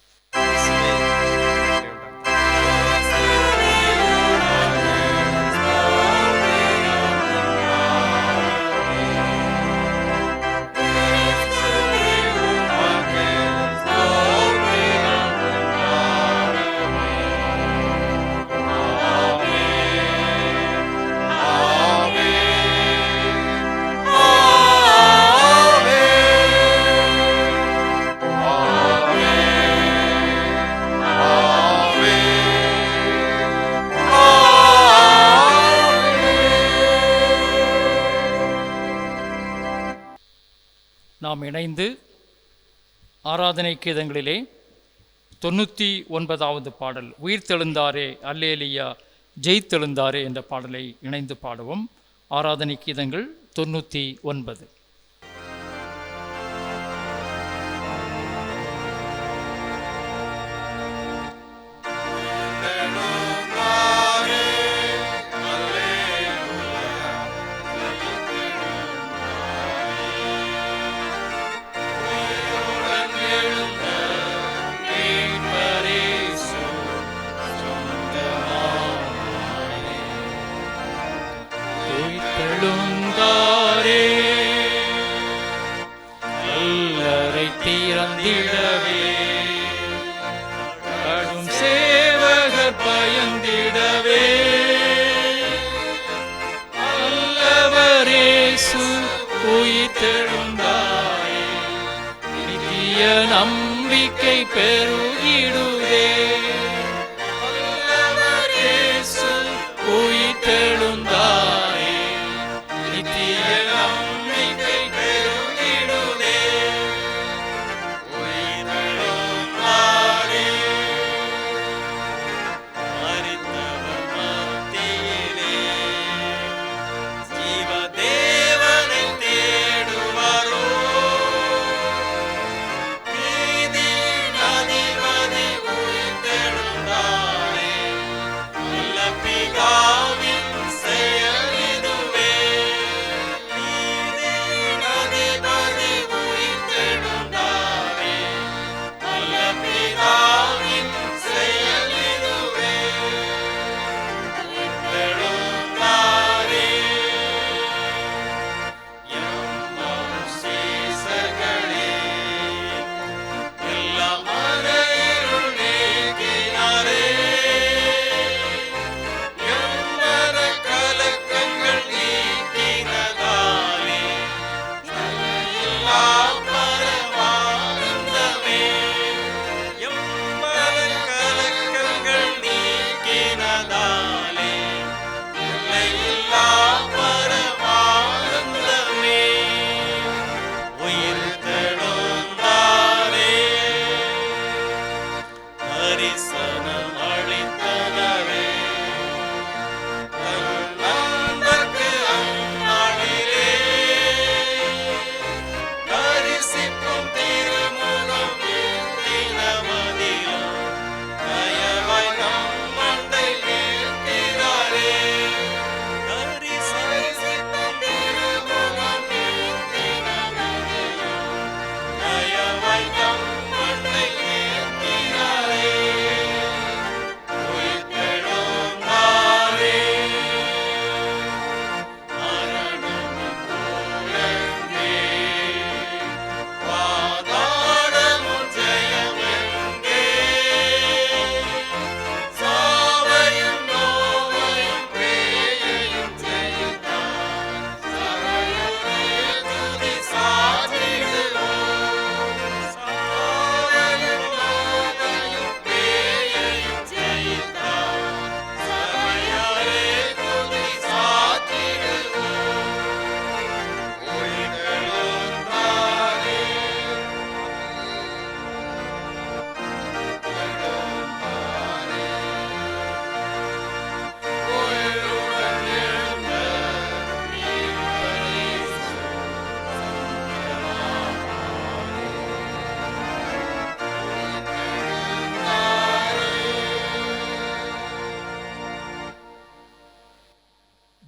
நாம் இணைந்து ஆராதனை கீதங்களிலே 99வது பாடல், உயிர்த்தெழுந்தாரே அல்லேலியா ஜெயித்தெழுந்தாரே என்ற பாடலை இணைந்து பாடுவோம். ஆராதனை கீதங்கள் 99. நம்பிக்கை பெருகிடுதே, உயிர்த்தெழுந்தாரே, நித்திய நம்பிக்கை பெருகிடுதே, உயிர்த்தெழுந்தாரே, மரித்தவர் மத்தியிலே ஜீவதேவனை தேடுவாரோ, நீதியின் அதிபதி உயிர்த்தெழுந்தாரே,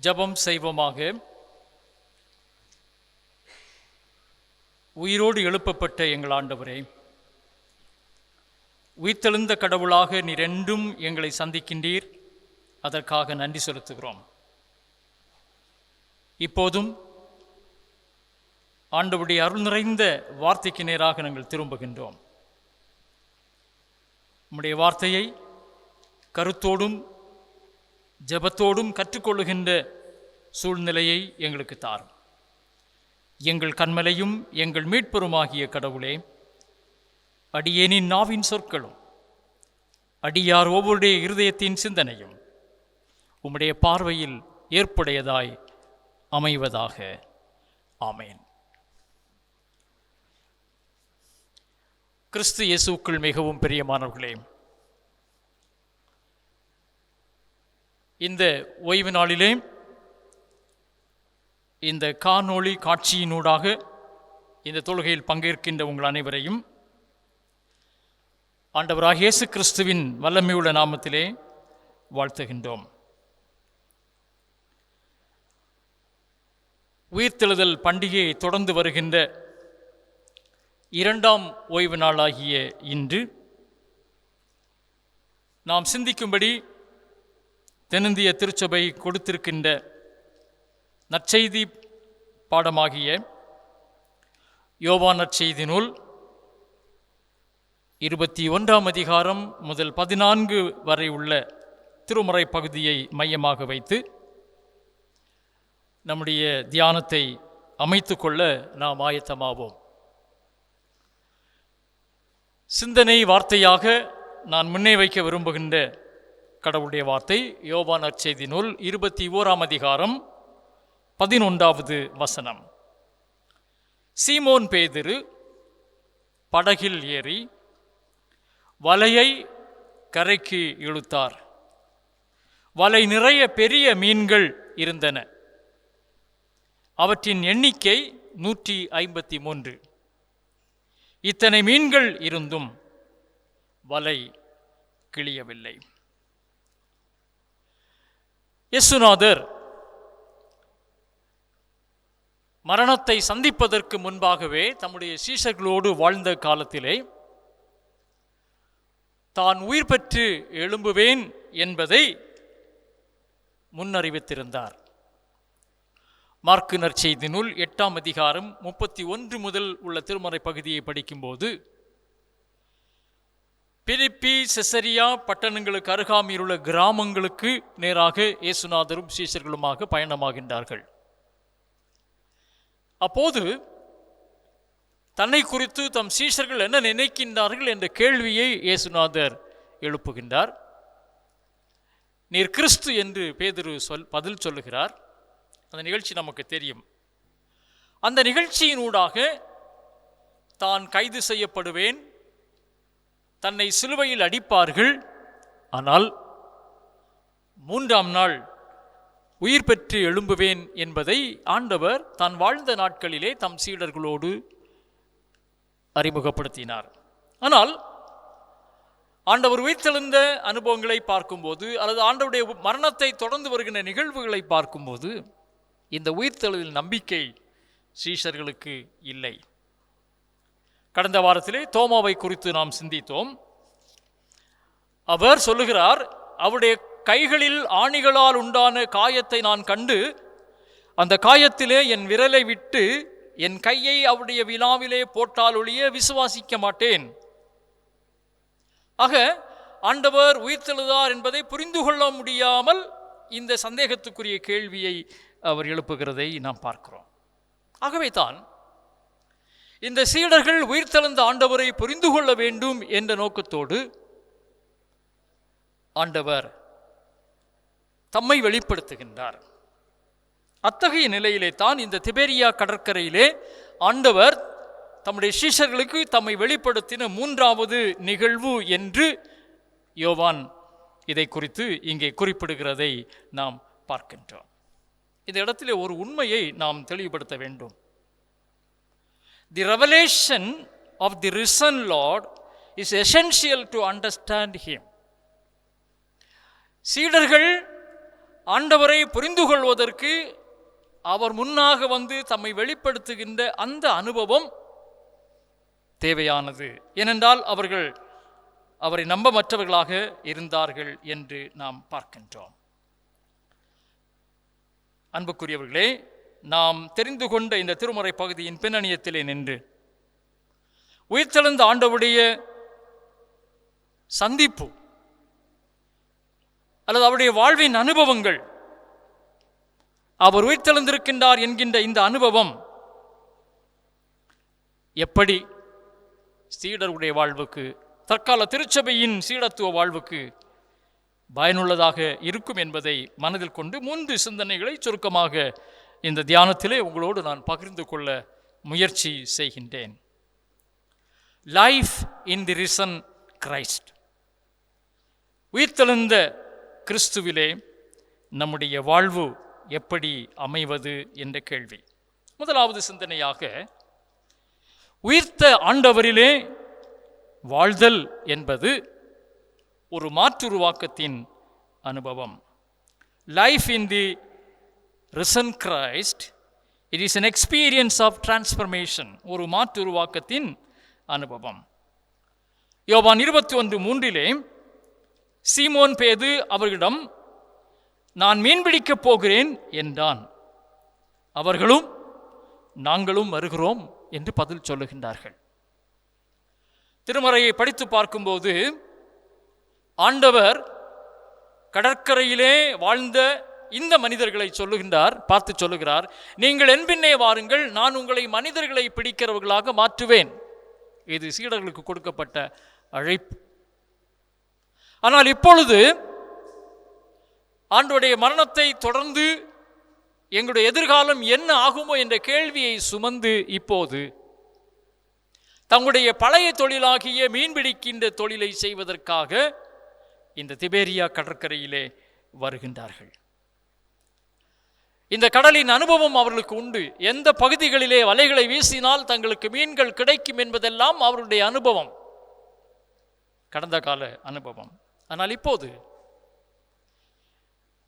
ஜெபம் செய்வோமாக. உயிரோடு எழுப்பப்பட்ட எங்கள் ஆண்டவரே, உயிர்த்தெழுந்த கடவுளாக நீர் என்றும் எங்களை சந்திக்கின்றீர். அதற்காக நன்றி செலுத்துகிறோம். இப்போதும் ஆண்டவருடைய அருள் நிறைந்த வார்த்தைக்கு நேராக நாங்கள் திரும்புகின்றோம். உம்முடைய வார்த்தையை கருத்தோடும் ஜெபத்தோடும் கற்றுக்கொள்ளுகின்ற சூழ்நிலையை எங்களுக்கு தாரும். எங்கள் கண்மலையும் எங்கள் மீட்பெருமாகிய கடவுளே, அடியேனின் நாவின் சொற்களும் அடியார் ஒவ்வொருடைய இருதயத்தின் சிந்தனையும் உம்முடைய பார்வையில் ஏற்புடையதாய் அமைவதாக. ஆமேன். கிறிஸ்து இயேசுவுக்குள் மிகவும் பிரியமானவர்களே, இந்த ஓய்வு நாளிலே இந்த காணொளி காட்சியினூடாக இந்த தொழுகையில் பங்கேற்கின்ற உங்கள் அனைவரையும் ஆண்டவராகிய இயேசு கிறிஸ்துவின் வல்லமையுள்ள நாமத்திலே வாழ்த்துகின்றோம். உயிர்த்தெழுதல் பண்டிகையை தொடர்ந்து வருகின்ற 2ஆம் ஓய்வு நாளாகிய இன்று நாம் சிந்திக்கும்படி தென்னிந்திய திருச்சபை கொடுத்திருக்கின்ற நற்செய்தி பாடமாகிய யோவான் நற்செய்தி நூல் 21ஆம் அதிகாரம் முதல் 14 வரை உள்ள திருமறை பகுதியை மையமாக வைத்து நம்முடைய தியானத்தை அமைத்து கொள்ள நாம் ஆயத்தமாவோம். சிந்தனை வார்த்தையாக நான் முன்னே வைக்க விரும்புகின்ற கடவுளுடைய வார்த்தை யோவான் நற்செய்தி நூல் 21ஆம் அதிகாரம் 11வது வசனம். சீமோன் பேதுரு படகில் ஏறி வலையை கரைக்கு இழுத்தார். வலை நிறைய பெரிய மீன்கள் இருந்தன. அவற்றின் எண்ணிக்கை 153. இத்தனை மீன்கள் இருந்தும் வலை கிழியவில்லை. இயேசுநாதர் மரணத்தை சந்திப்பதற்கு முன்பாகவே தம்முடைய சீஷர்களோடு வாழ்ந்த காலத்திலே தான் உயிர் பெற்று எழும்புவேன் என்பதை முன்னறிவித்திருந்தார். மாற்கு நற்செய்தி நூல் 8ஆம் அதிகாரம் 31 முதல் உள்ள திருமறை பகுதியை படிக்கும்போது பிலிப்பி செசரியா பட்டணங்களுக்கு அருகாமையில் உள்ள கிராமங்களுக்கு நேராக இயேசுநாதரும் சீஷர்களுமாக பயணமாகின்றார்கள். அப்போது தன்னை குறித்து தம் சீஷர்கள் என்ன நினைக்கின்றார்கள் என்ற கேள்வியை இயேசுநாதர் எழுப்புகின்றார். நீர் கிறிஸ்து என்று பேதுரு பதில் சொல்லுகிறார். அந்த நிகழ்ச்சி நமக்கு தெரியும். அந்த நிகழ்ச்சியினூடாக தான் கைது செய்யப்படுவேன், தன்னை சிலுவையில் அடிப்பார்கள், ஆனால் 3ஆம் நாள் உயிர் பெற்று எழும்புவேன் என்பதை ஆண்டவர் தான் வாழ்ந்த நாட்களிலே தம் சீடர்களோடு அறிமுகப்படுத்தினார். ஆனால் ஆண்டவர் உயிர்த்தெழுந்த அனுபவங்களை பார்க்கும்போது அல்லது ஆண்டவருடைய மரணத்தை தொடர்ந்து வருகின்ற நிகழ்வுகளை பார்க்கும்போது இந்த உயிர்த்தெழுதல் நம்பிக்கை சீஷர்களுக்கு இல்லை. கடந்த வாரத்திலே தோமாவை குறித்து நாம் சிந்தித்தோம். அவர் சொல்லுகிறார், அவருடைய கைகளில் ஆணிகளால் உண்டான காயத்தை நான் கண்டு அந்த காயத்திலே என் விரலை விட்டு என் கையை அவருடைய விலாவிலே போட்டால் ஒழிய விசுவாசிக்க மாட்டேன். ஆக ஆண்டவர் உயிர்த்தெழுதார் என்பதை புரிந்து கொள்ள முடியாமல் இந்த சந்தேகத்துக்குரிய கேள்வியை அவர் எழுப்புகிறதை நாம் பார்க்கிறோம். ஆகவே தான் இந்த சீடர்கள் உயிர்த்தெழுந்த ஆண்டவரை புரிந்து கொள்ள வேண்டும் என்ற நோக்கத்தோடு ஆண்டவர் தம்மை வெளிப்படுத்துகின்றார். அத்தகைய நிலையிலே தான் இந்த திபேரியா கடற்கரையிலே ஆண்டவர் தம்முடைய சீஷர்களுக்கு தம்மை வெளிப்படுத்தின 3வது நிகழ்வு என்று யோவான் இதை குறித்து இங்கே குறிப்பிடுகிறதை நாம் பார்க்கின்றோம். இந்த இடத்திலே ஒரு உண்மையை நாம் தெளிவுபடுத்த வேண்டும். The revelation of the risen Lord is essential to understand him. சீடர்கள் ஆண்டவரை புரிந்து கொள்வதற்கு அவர் முன்னாக வந்து தம்மை வெளிப்படுத்துகின்ற அந்த அனுபவம் தேவையானது. ஏனென்றால் அவர்கள் அவரை நம்பமற்றவர்களாக இருந்தார்கள் என்று நாம் பார்க்கின்றோம். அன்புக்குரியவர்களே, நாம் தெரிந்து கொண்ட இந்த திருமறை பகுதியின் பின்னணியத்திலே நின்று உயிர்த்தெழுந்த ஆண்டவருடைய சந்திப்பு அல்லது அவருடைய வாழ்வின் அனுபவங்கள், அவர் உயிர்த்தெழுந்திருக்கின்றார் என்கின்ற இந்த அனுபவம் எப்படி சீடருடைய வாழ்வுக்கு, தற்கால திருச்சபையின் சீடத்துவ வாழ்வுக்கு பயனுள்ளதாக இருக்கும் என்பதை மனதில் கொண்டு 3 சிந்தனைகளை சுருக்கமாக இந்த தியானத்திலே உங்களோடு நான் பகிர்ந்து கொள்ள முயற்சி செய்கின்றேன். Life in the risen Christ. உயிர்த்தெழுந்த கிறிஸ்துவிலே நம்முடைய வாழ்வு எப்படி அமைவது என்ற கேள்வி. முதலாவது சிந்தனையாக, உயிர்த்த ஆண்டவரிலே வாழ்தல் என்பது ஒரு மாற்றுருவாக்கத்தின் அனுபவம். Life in the risen Christ, it is an experience of transformation. ஒரு மாற்றுருவாக்கத்தின் அனுபவம். யோவான் 21:3 சீமோன் பேது அவர்களிடம் நான் மீன்பிடிக்கப் போகிறேன் என்றான். அவர்களும் நாங்களும் வருகிறோம் என்று பதில் சொல்லுகின்றார்கள். திருமறையை படித்து பார்க்கும்போது ஆண்டவர் கடற்கரையிலே வாழ்ந்த இந்த மனிதர்களை பார்த்து சொல்லுகிறார், நீங்கள் என் பின்னே வாருங்கள், நான் உங்களை மனிதர்களை பிடிக்கிறவர்களாக மாற்றுவேன். இது சீடர்களுக்கு கொடுக்கப்பட்ட அழைப்பு. ஆனால் இப்பொழுது ஆண்டவருடைய மரணத்தை தொடர்ந்து எங்களுடைய எதிர்காலம் என்ன ஆகுமோ என்ற கேள்வியை சுமந்து இப்போது தங்களுடைய பழைய தொழிலாகிய மீன்பிடிக்கின்ற தொழிலை செய்வதற்காக இந்த திபேரியா கடற்கரையிலே வருகின்றார்கள். இந்த கடலின் அனுபவம் அவர்களுக்கு உண்டு. எந்த பகுதிகளிலே வலைகளை வீசினால் தங்களுக்கு மீன்கள் கிடைக்கும் என்பதெல்லாம் அவருடைய அனுபவம், கடந்த கால அனுபவம். ஆனால் இப்போது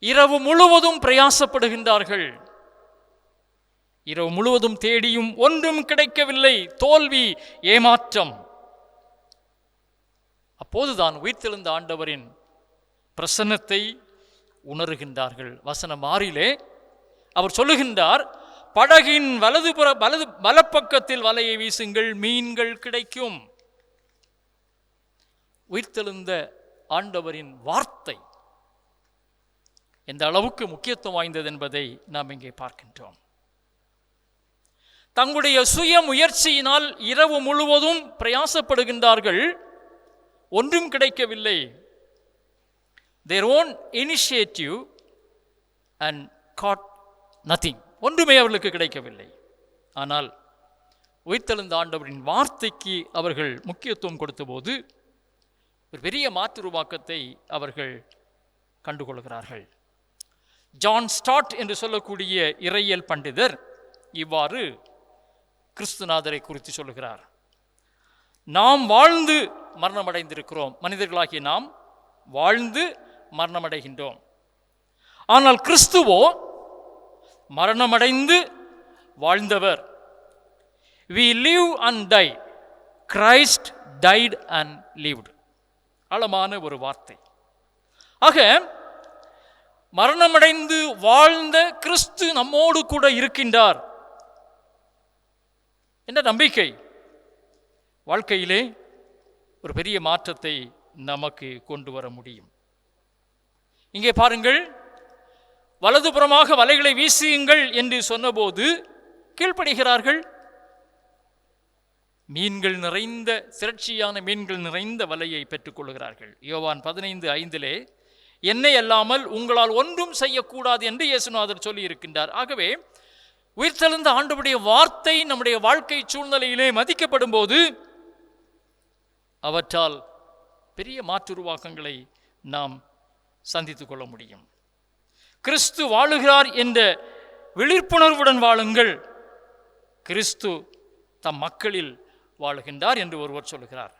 இரவு முழுவதும் பிரயாசப்படுகின்றார்கள். இரவு முழுவதும் தேடியும் ஒன்றும் கிடைக்கவில்லை. தோல்வி, ஏமாற்றம். அப்போதுதான் உயிர்த்தெழுந்த ஆண்டவரின் பிரசன்னத்தை உணர்கின்றார்கள். வசனம் 6 அவர் சொல்லுகின்றார், படகின் வலப்பக்கத்தில் வலையை வீசுங்கள், மீன்கள் கிடைக்கும். உயிர்த்தெழுந்த ஆண்டவரின் வார்த்தை எந்த அளவுக்கு முக்கியத்துவம் வாய்ந்தது என்பதை நாம் இங்கே பார்க்கின்றோம். தங்களுடைய சுய முயற்சியினால் இரவு முழுவதும் பிரயாசப்படுகின்றார்கள், ஒன்றும் கிடைக்கவில்லை. their own initiative and caught nothing. ஒன்றுமே அவர்களுக்கு கிடைக்கவில்லை. ஆனால் உயிர்த்தெழுந்த ஆண்டவரின் வார்த்தைக்கு அவர்கள் முக்கியத்துவம் கொடுத்தபோது ஒரு பெரிய மாற்றுருவாக்கத்தை அவர்கள் கண்டுகொள்கிறார்கள். ஜான் ஸ்டாட் என்று சொல்லக்கூடிய இறையியல் பண்டிதர் இவ்வாறு கிறிஸ்துநாதரை குறித்து சொல்லுகிறார். நாம் வாழ்ந்து மரணமடைந்திருக்கிறோம். மனிதர்களாகிய நாம் வாழ்ந்து மரணமடைகின்றோம். ஆனால் கிறிஸ்துவோ மரணமடைந்து வாழ்ந்தவர். We live and die. Christ died and lived. ஆழமான ஒரு வார்த்தை. ஆக மரணமடைந்து வாழ்ந்த கிறிஸ்து நம்மோடு கூட இருக்கின்றார் என்ற நம்பிக்கை வாழ்க்கையிலே ஒரு பெரிய மாற்றத்தை நமக்கு கொண்டு வர முடியும். இங்கே பாருங்கள், வலதுபுறமாக வலைகளை வீசியுங்கள் என்று சொன்னபோது கீழ்ப்படுகிறார்கள். மீன்கள் நிறைந்த, திரட்சியான மீன்கள் நிறைந்த வலையை பெற்றுக்கொள்கிறார்கள். யோவான் 15:5 என்னை அல்லாமல் உங்களால் ஒன்றும் செய்யக்கூடாது என்று இயேசுநாதர் சொல்லி இருக்கின்றார். ஆகவே உயிர்த்தெழுந்த ஆண்டவருடைய வார்த்தை நம்முடைய வாழ்க்கை சூழ்நிலையிலே மதிக்கப்படும் போது அவற்றால் பெரிய மாற்றுருவாக்கங்களை நாம் சந்தித்துக் கொள்ள முடியும். கிறிஸ்து வாழுகிறார் என்ற விழிப்புணர்வுடன் வாழுங்கள். கிறிஸ்து தம் மக்களில் வாழுகின்றார் என்று ஒருவர் சொல்லுகிறார்.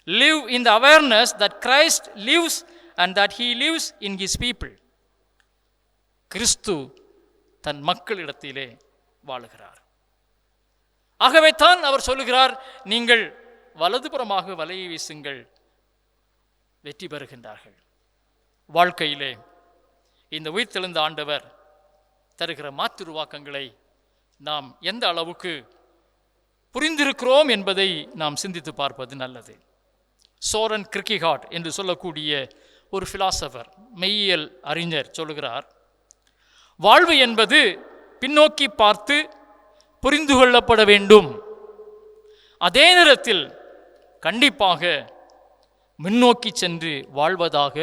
Live in the awareness that Christ lives and that he lives in his people. கிறிஸ்து தன் மக்களிடத்திலே வாழுகிறார். ஆகவே தான் அவர் சொல்லுகிறார், நீங்கள் வலதுபுறமாக வலையை வீசுங்கள், வெற்றி பெறுகின்றார்கள். வாழ்க்கையிலே இந்த உயிர்த்தெழுந்த ஆண்டவர் தருகிற மாற்றுருவாக்கங்களை நாம் எந்த அளவுக்கு புரிந்திருக்கிறோம் என்பதை நாம் சிந்தித்து பார்ப்பது நல்லது. சோரன் கிர்கிகார்ட் என்று சொல்லக்கூடிய ஒரு பிலாசபர், மெய்யியல் அறிஞர் சொல்லுகிறார், வாழ்வு என்பது பின்னோக்கி பார்த்து புரிந்து கொள்ளப்பட வேண்டும், அதே நேரத்தில் கண்டிப்பாக முன்னோக்கி சென்று வாழ்வதாக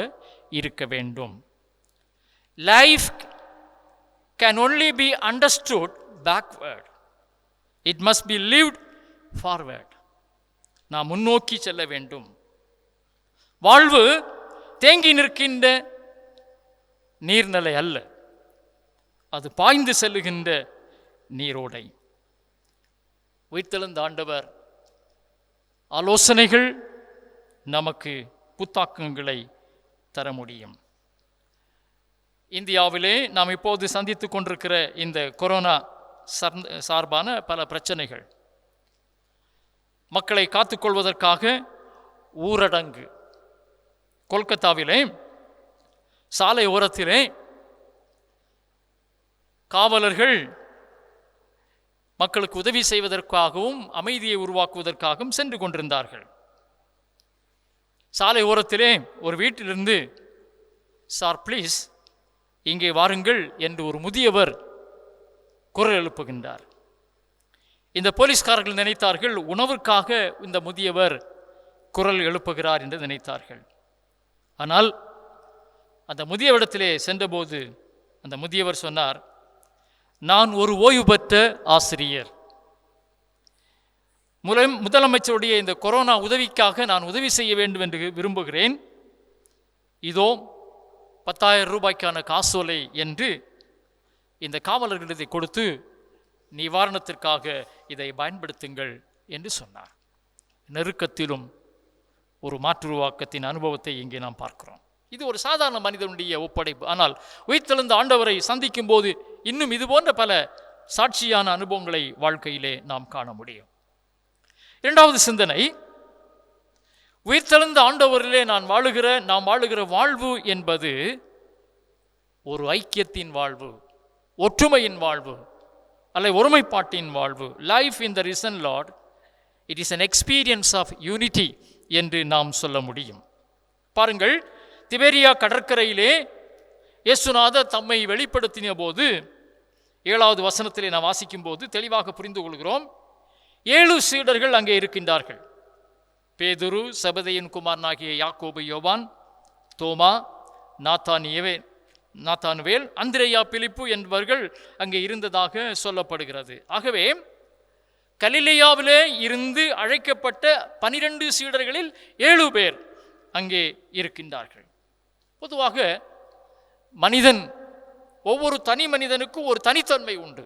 இருக்க வேண்டும். Life can only be understood backward. It must be lived forward. நாம் முன்னோக்கி செல்ல வேண்டும். வாழ்வு தேங்கி நிற்கின்ற நீர்நிலை அல்ல, அது பாய்ந்து செல்லுகின்ற நீரோடை. உயிர்த்தெழுந்த ஆண்டவர் ஆலோசனைகள் நமக்கு புத்தாக்கங்களை தர முடியும். இந்தியாவிலே நாம் இப்போது சந்தித்து கொண்டிருக்கிற இந்த கொரோனா சார்பான பல பிரச்சனைகள், மக்களை காத்துக்கொள்வதற்காக ஊரடங்கு. கொல்கத்தாவிலே சாலை ஓரத்திலே காவலர்கள் மக்களுக்கு உதவி செய்வதற்காகவும் அமைதியை உருவாக்குவதற்காகவும் சென்று கொண்டிருந்தார்கள். சாலை ஓரத்திலே ஒரு வீட்டிலிருந்து, சார் ப்ளீஸ் இங்கே வாருங்கள் என்று ஒரு முதியவர் குரல் எழுப்புகின்றார். இந்த போலீஸ்காரர்கள் நினைத்தார்கள் உணவுக்காக இந்த முதியவர் குரல் எழுப்புகிறார் என்று நினைத்தார்கள். ஆனால் அந்த முதியவரிடத்திலே சென்றபோது அந்த முதியவர் சொன்னார், நான் ஒரு ஓய்வு பெற்ற ஆசிரியர், முதலமைச்சருடைய இந்த கொரோனா உதவிக்காக நான் உதவி செய்ய வேண்டும் என்று விரும்புகிறேன், இதோ 10,000 ரூபாய்க்கான காசோலை என்று இந்த காவலர்களிடத்தை கொடுத்து நிவாரணத்திற்காக இதை பயன்படுத்துங்கள் என்று சொன்னார். நெருக்கத்திலும் ஒரு மாற்றுருவாக்கத்தின் அனுபவத்தை இங்கே நாம் பார்க்கிறோம். இது ஒரு சாதாரண மனிதனுடைய ஒப்படைப்பு. ஆனால் உயிர்த்தெழுந்த ஆண்டவரை சந்திக்கும் போது இன்னும் இது போன்ற பல சாட்சியான அனுபவங்களை வாழ்க்கையிலே நாம் காண முடியும். இரண்டாவது சிந்தனை, உயிர்த்தெழுந்த ஆண்டவரிலே நாம் வாழுகிற வாழ்வு என்பது ஒரு ஐக்கியத்தின் வாழ்வு, ஒற்றுமையின் வாழ்வு, அல்ல ஒருமைப்பாட்டின் வாழ்வு. Life in the risen lord, it is an experience of unity என்று நாம் சொல்ல முடியும். பாருங்கள், திபேரியா கடற்கரையிலே இயேசுநாதர் தம்மை வெளிப்படுத்தின போது 7வது வசனத்திலே நாம் வாசிக்கும் போது தெளிவாக புரிந்து கொள்கிறோம். 7 சீடர்கள் அங்கே இருக்கின்றார்கள். பேதுரு, செபதேயின் குமாரனாகிய யாக்கோபு, யோவான், தோமா, நாத்தானுவேல், அந்திரேயா, பிலிப்பு என்பவர்கள் அங்கே இருந்ததாக சொல்லப்படுகிறது. ஆகவே கலிலேயாவிலே இருந்து அழைக்கப்பட்ட 12 சீடர்களில் 7 பேர் அங்கே இருக்கின்றார்கள். பொதுவாக மனிதன், ஒவ்வொரு தனி மனிதனுக்கும் ஒரு தனித்தன்மை உண்டு.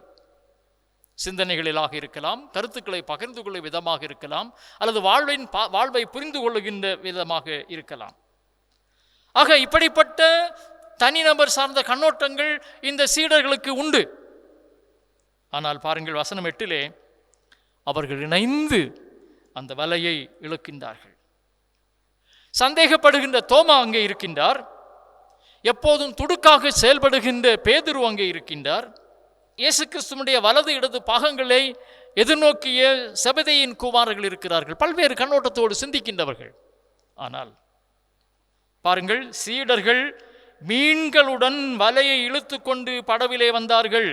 சிந்தனைகளிலாக இருக்கலாம், கருத்துக்களை பகிர்ந்து கொள்ளும் விதமாக இருக்கலாம், அல்லது வாழ்வை புரிந்து கொள்ளுகின்ற விதமாக இருக்கலாம். ஆக இப்படிப்பட்ட தனிநபர் சார்ந்த கண்ணோட்டங்கள் இந்த சீடர்களுக்கு உண்டு. ஆனால் பாருங்கள், வசனம் 8 அவர்கள் இணைந்து அந்த வலையை இழுக்கின்றார்கள். சந்தேகப்படுகின்ற தோமா அங்கே இருக்கின்றார். எப்போதும் துடுக்காக செயல்படுகின்ற பேதுரு அங்கே இருக்கின்றார். இயேசு கிறிஸ்துவனுடைய வலது இடது பாகங்களை எதிர்நோக்கிய செபதேயின் குமாரர்கள் இருக்கிறார்கள், பல்வேறு கண்ணோட்டத்தோடு சிந்திக்கின்றவர்கள். ஆனால் பாருங்கள், சீடர்கள் மீன்களுடன் வலையை இழுத்து கொண்டு படவிலே வந்தார்கள்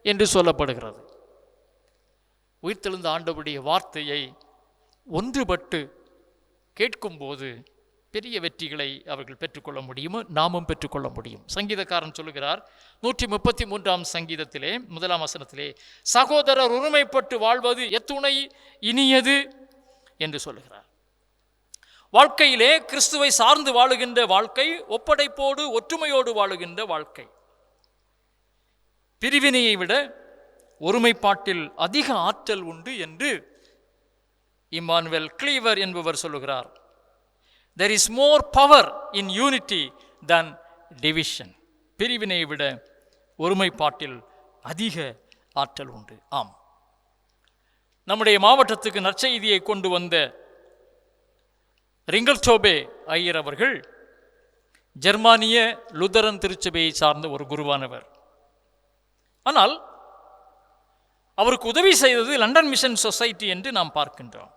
என்று சொல்லப்படுகிறது. உயிர்த்தெழுந்த ஆண்டவருடைய வார்த்தையை ஒன்றுபட்டு கேட்கும்போது பெரிய வெற்றிகளை அவர்கள் பெற்றுக்கொள்ள முடியும், நாமும் பெற்றுக்கொள்ள முடியும். சங்கீதக்காரன் சொல்லுகிறார் 133ஆம் சங்கீதத்திலே 1ஆம் வசனத்திலே, சகோதரர் ஒருமைப்பட்டு வாழ்வது எத்துணை இனியது என்று சொல்லுகிறார். வாழ்க்கையிலே கிறிஸ்துவை சார்ந்து வாழுகின்ற வாழ்க்கை, ஒப்படைப்போடு ஒற்றுமையோடு வாழுகின்ற வாழ்க்கை. பிரிவினையை விட ஒருமைப்பாட்டில் அதிக ஆற்றல் உண்டு என்று இம்மானுவேல் கிளீவர் என்பவர் சொல்லுகிறார். There is more power in unity than division. பிரிவினையை விட ஒருமைப்பாட்டில் அதிக ஆற்றல் உண்டு. ஆம், நம்முடைய மாவட்டத்துக்கு நற்செய்தியை கொண்டு வந்த ரிங்கல்டோபே ஐயர் அவர்கள் ஜெர்மானிய லுதரன் திருச்சபையை சார்ந்த ஒரு குருவானவர். ஆனால் அவருக்கு உதவி செய்தது லண்டன் மிஷன் சொசைட்டி என்று நாம் பார்க்கின்றோம்.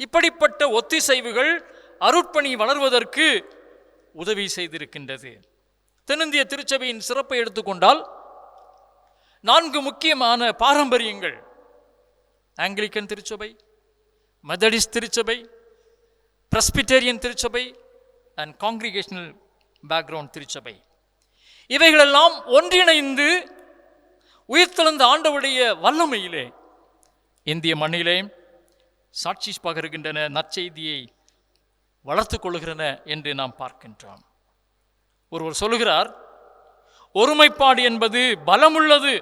இப்படிப்பட்ட ஒத்திசைவுகள் அருட்பணி வளர்வதற்கு உதவி செய்திருக்கின்றது. தென்னிந்திய திருச்சபையின் சிறப்பை எடுத்துக்கொண்டால் 4 முக்கியமான பாரம்பரியங்கள்: ஆங்கிலிக்கன் திருச்சபை, மெத்தடிஸ்ட் திருச்சபை, பிரஸ்பிட்டேரியன் திருச்சபை அண்ட் காங்கிரிகேஷனல் பேக்ரவுண்ட் திருச்சபை. இவைகளெல்லாம் ஒன்றிணைந்து உயிர்த்தெழுந்த ஆண்டவருடைய வல்லமையிலே இந்திய மண்ணிலே சாட்சி பகருகின்றன, நற்செய்தியை வளர்த்து கொள்ளுகிறன என்று நாம் பார்க்கின்றோம். ஒருவர் சொல்லுகிறார், ஒருமைப்பாடு என்பது பலமுள்ளது.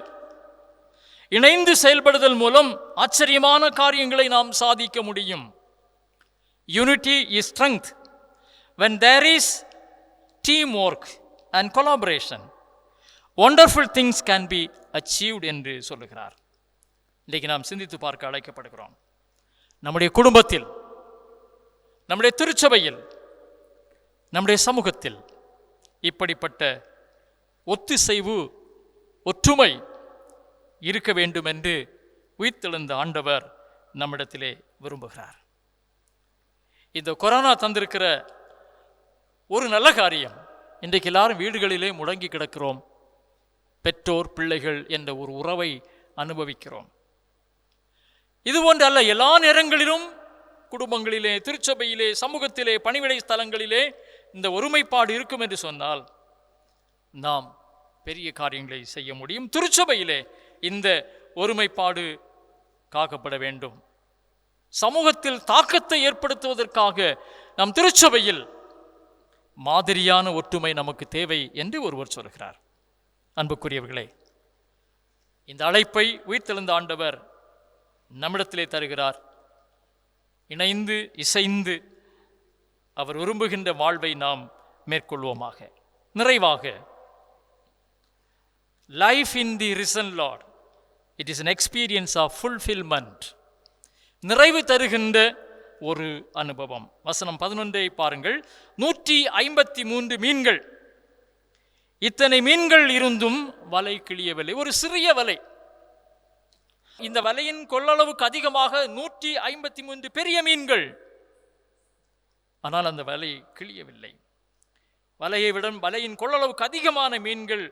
இணைந்து செயல்படுதல் மூலம் ஆச்சரியமான காரியங்களை நாம் சாதிக்க முடியும். Unity is strength when there is teamwork and collaboration. wonderful things can be achieved என்று சொல்லுகிறார். இன்றைக்கு நாம் சிந்தித்து பார்க்க அழைக்கப்படுகிறோம். நம்முடைய குடும்பத்தில், நம்முடைய திருச்சபையில், நம்முடைய சமூகத்தில் இப்படிப்பட்ட ஒத்திசைவு, ஒற்றுமை இருக்க வேண்டும் என்று உயிர்த்தெழுந்த ஆண்டவர் நம்மிடத்திலே விரும்புகிறார். இந்த கொரோனா தந்திருக்கிற ஒரு நல்ல காரியம், இன்றைக்கு எல்லாரும் வீடுகளிலே முடங்கி கிடக்கிறோம். பெற்றோர் பிள்ளைகள் என்ற ஒரு உறவை அனுபவிக்கிறோம். இதுபோன்று அல்ல, எல்லா நேரங்களிலும் குடும்பங்களிலே, திருச்சபையிலே, சமூகத்திலே, பணிவிடை ஸ்தலங்களிலே இந்த ஒருமைப்பாடு இருக்கும் என்று சொன்னால் நாம் பெரிய காரியங்களை செய்ய முடியும். திருச்சபையிலே இந்த ஒருமைப்பாடு காக்கப்பட வேண்டும். சமூகத்தில் தாக்கத்தை ஏற்படுத்துவதற்காக நம் திருச்சபையில் மாதிரியான ஒற்றுமை நமக்கு தேவை என்று ஒருவர் சொல்கிறார். அன்புக்குரியவர்களே, இந்த அழைப்பை உயிர்த்தெழுந்த ஆண்டவர் நம்மிடத்திலே தருகிறார். இணைந்து இசைந்து அவர் விரும்புகின்ற வாழ்வை நாம் மேற்கொள்வோமாக. நிறைவாக, life in the risen lord, it is an experience of fulfillment. நிறைவு தருகின்ற ஒரு அனுபவம். வசனம் 11 பாருங்கள். 153 மீன்கள். இத்தனை மீன்கள் இருந்தும் வலை கிழியவில்லை. ஒரு சிறிய வலை. இந்த வலையின் கொள்ளளவுக்கு அதிகமாக 153 பெரிய மீன்கள். ஆனால் அந்த வலை கிழியவில்லை. வலையை விட வலையின் கொள்ளளவுக்கு அதிகமான மீன்கள்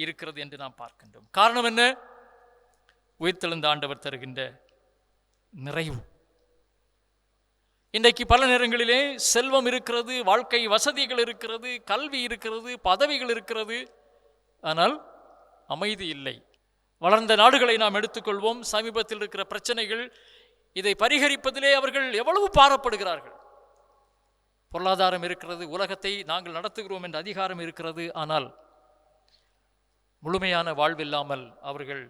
இருக்கிறது என்று நாம் பார்க்கின்றோம். காரணம் என்ன? உயிர்த்தெழுந்த ஆண்டவர் தருகின்ற நிறைவு. இன்றைக்கு பல நேரங்களிலே செல்வம் இருக்கிறது, வாழ்க்கை வசதிகள் இருக்கிறது, கல்வி இருக்கிறது, பதவிகள் இருக்கிறது, ஆனால் அமைதி இல்லை. வளர்ந்த நாடுகளை நாம் எடுத்துக்கொள்வோம். சமீபத்தில் இருக்கிற பிரச்சனைகள், இதை பரிகரிப்பதிலே அவர்கள் எவ்வளவு பாரப்படுகிறார்கள். பொருளாதாரம் இருக்கிறது, உலகத்தை நாங்கள் நடத்துகிறோம் என்ற அதிகாரம் இருக்கிறது, ஆனால் முழுமையான வாழ்வில்லாமல் அவர்கள்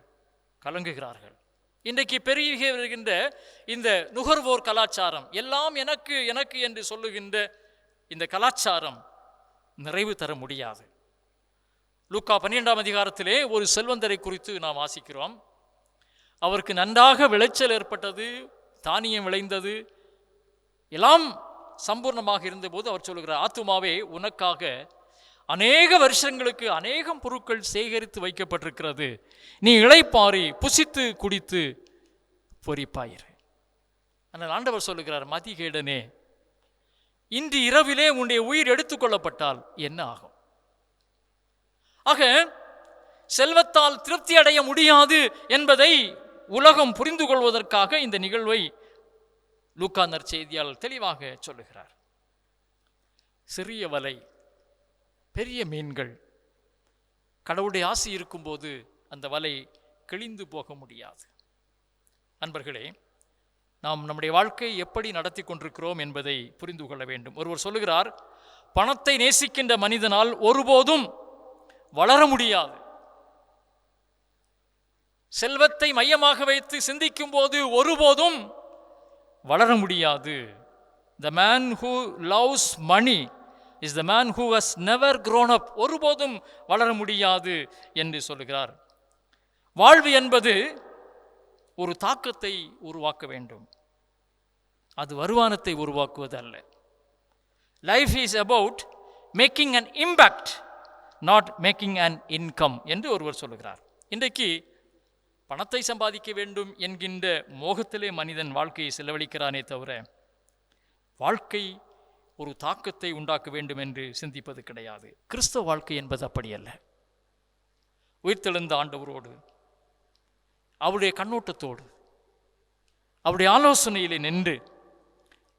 கலங்குகிறார்கள். இன்றைக்கு பெருகி வருகின்ற இந்த நுகர்வோர் கலாச்சாரம், எல்லாம் எனக்கு எனக்கு என்று சொல்லுகின்ற இந்த கலாச்சாரம் நிறைவு தர முடியாது. லூக்கா 12ஆம் அதிகாரத்திலே ஒரு செல்வந்தரை குறித்து நாம் வாசிக்கிறோம். அவருக்கு நன்றாக விளைச்சல் ஏற்பட்டது, தானியம் விளைந்தது, எல்லாம் சம்பூர்ணமாக இருந்தபோது அவர் சொல்லுகிறார், ஆத்துமாவே உனக்காக அநேக வருஷங்களுக்கு அநேகம் பொருட்கள் சேகரித்து வைக்கப்பட்டிருக்கிறது, நீ இளைப்பாரி புசித்து குடித்து பொறிப்பாயிரு. ஆனால் ஆண்டவர் சொல்லுகிறார், மதிகேடனே, இன்று இரவிலே உன்னுடைய உயிர் எடுத்துக்கொள்ளப்பட்டால் என்ன ஆகும்? ஆக செல்வத்தால் திருப்தி அடைய முடியாது என்பதை உலகம் புரிந்து கொள்வதற்காக இந்த நிகழ்வை லூக்கா நற்செய்தியாளர் தெளிவாக சொல்லுகிறார். சிறிய வலை, பெரிய மீன்கள். கடவுளுடைய ஆசி இருக்கும்போது அந்த வலை கிழிந்து போக முடியாது. அன்பர்களே, நாம் நம்முடைய வாழ்க்கையை எப்படி நடத்தி கொண்டிருக்கிறோம் என்பதை புரிந்து கொள்ள வேண்டும். ஒருவர் சொல்லுகிறார், பணத்தை நேசிக்கின்ற மனிதனால் ஒருபோதும் வளர முடியாது. செல்வத்தை மையமாக வைத்து சிந்திக்கும் போது ஒருபோதும் வளர முடியாது. The man who loves money is the man who has never grown up. ஒருபோதும் வளர முடியாது என்று சொல்லுகிறார். வாழ்வு என்பது ஒரு தாக்கத்தை உருவாக்க வேண்டும், அது வருமானத்தை உருவாக்குவது அல்ல. Life is about making an impact, not making an income என்று ஒருவர் சொல்லுகிறார். இன்றைக்கு பணத்தை சம்பாதிக்க வேண்டும் என்கின்ற மோகத்திலே மனிதன் வாழ்க்கையை செலவழிக்கிறானே தவிர வாழ்க்கை ஒரு தாக்கத்தை உண்டாக்க வேண்டும் என்று சிந்திப்பது கிடையாது. கிறிஸ்தவ வாழ்க்கை என்பது அப்படி அல்ல. உயிர்த்தெழுந்த ஆண்டவரோடு, அவருடைய கண்ணோட்டத்தோடு, அவருடைய ஆலோசனையிலே நின்று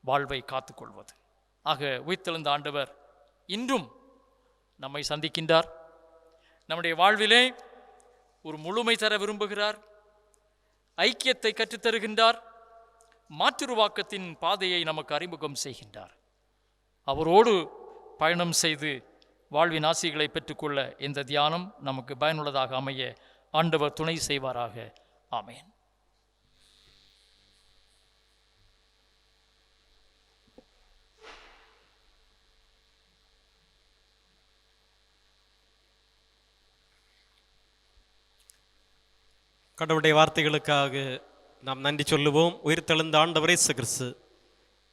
வாழ்வை காத்துக்கொள்வது. ஆக உயிர்த்தெழுந்த ஆண்டவர் இன்றும் நம்மை சந்திக்கின்றார். நம்முடைய வாழ்விலே ஒரு முழுமை தர விரும்புகிறார், ஐக்கியத்தை கற்றுத்தருகின்றார், மாற்றுருவாக்கத்தின் பாதையை நமக்கு அறிமுகம் செய்கின்றார். அவரோடு பயணம் செய்து வாழ்வின் ஆசிகளை பெற்றுக்கொள்ள இந்த தியானம் நமக்கு பயனுள்ளதாக அமைய ஆண்டவர் துணை செய்வாராக. ஆமென். கடவுளுடைய வார்த்தைகளுக்காக நாம் நன்றி சொல்லுவோம். உயிர்த்தெழுந்த ஆண்டவர் இயேசு கிறிஸ்து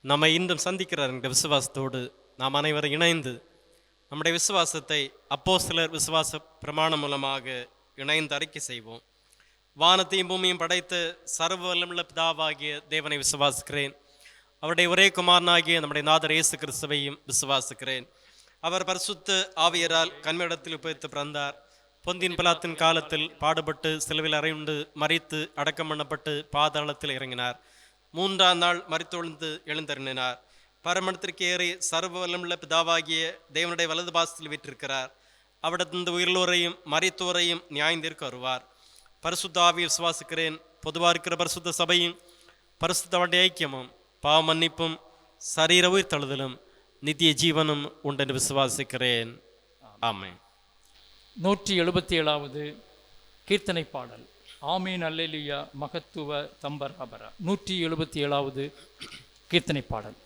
நம்மை இன்றும் சந்திக்கிறார் என்ற விசுவாசத்தோடு நாம் அனைவரும் இணைந்து நம்முடைய விசுவாசத்தை அப்போஸ்தலர் விசுவாச பிரமாணம் மூலமாக இணைந்து அறிக்கை செய்வோம். வானத்தையும் பூமியும் படைத்த சர்வ வல்லமுள்ள பிதாவாகிய தேவனை விசுவாசிக்கிறேன். அவருடைய ஒரே குமாரனாகிய நம்முடைய நாதர் இயேசு கிறிஸ்துவையும் விசுவாசிக்கிறேன். அவர் பரிசுத்த ஆவியரால் கன்னியிடத்தில் உபயோகித்து பிறந்தார். பொந்தின் பிலாத்தின் காலத்தில் பாடுபட்டு சிலுவையில் அறையுண்டு மரித்து அடக்கம் பண்ணப்பட்டு பாதாளத்தில் இறங்கினார். 3ஆம் நாள் மரித்தொழுந்து எழுந்தருளினார். பரமண்டத்திற்கு ஏறி சர்வ வல்லமுள்ள பிதாவாகிய தேவனுடைய வலது பாசத்தில் வீற்றிருக்கிறார். அவிடத்திலிருந்து உயிர்லோரையும் மரித்தோரையும் நியாயந்திருக்க வருவார். பரிசுத்த ஆவியை விசுவாசிக்கிறேன். பொதுவாக இருக்கிற பரிசுத்த சபையும் பரிசுத்தவனுடைய ஐக்கியமும் பாவ மன்னிப்பும் சரீர உயிர் தழுதலும் நித்திய ஜீவனும் உண்டென்று விசுவாசிக்கிறேன். ஆமென். 177வது கீர்த்தனை பாடல். ஆமீன் அல்லேலூயா மகத்துவ தம்பராபரா. 177வது கீர்த்தனை பாடல்.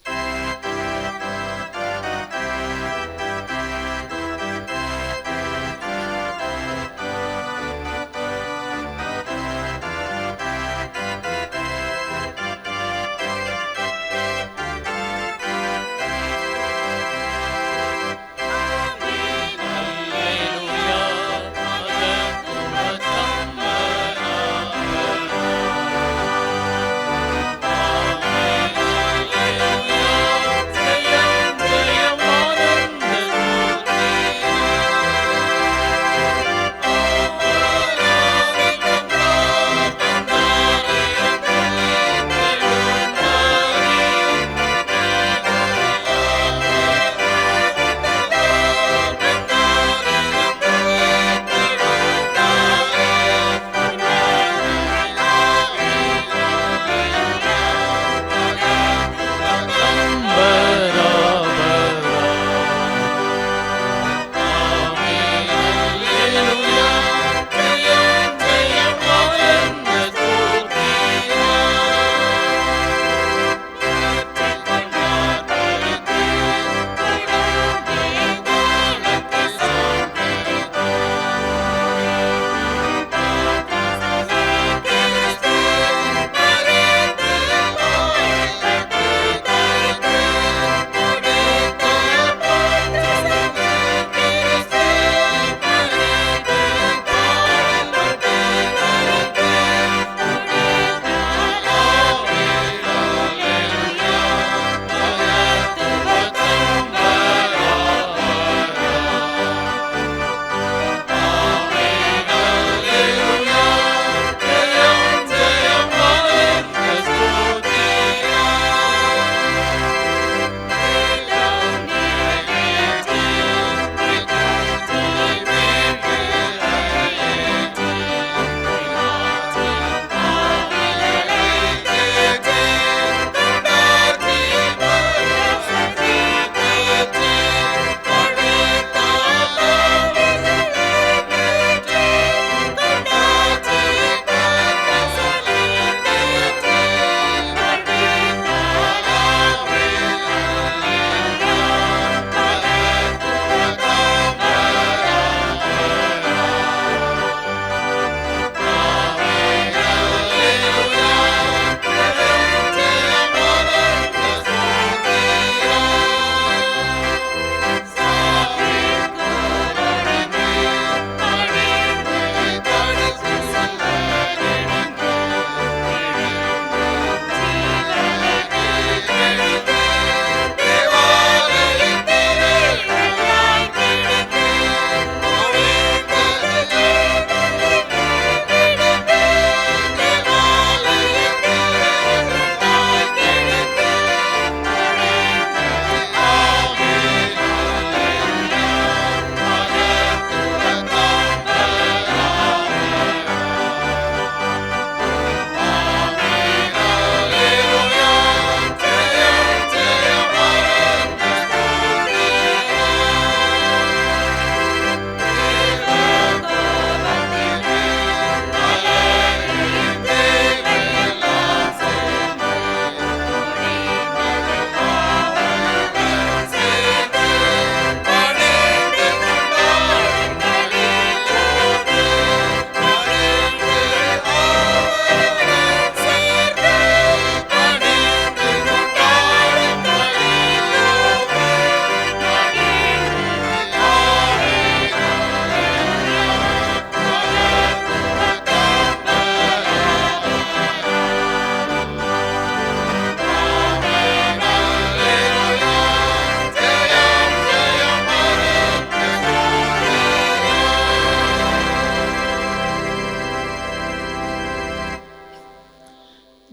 Alleluia,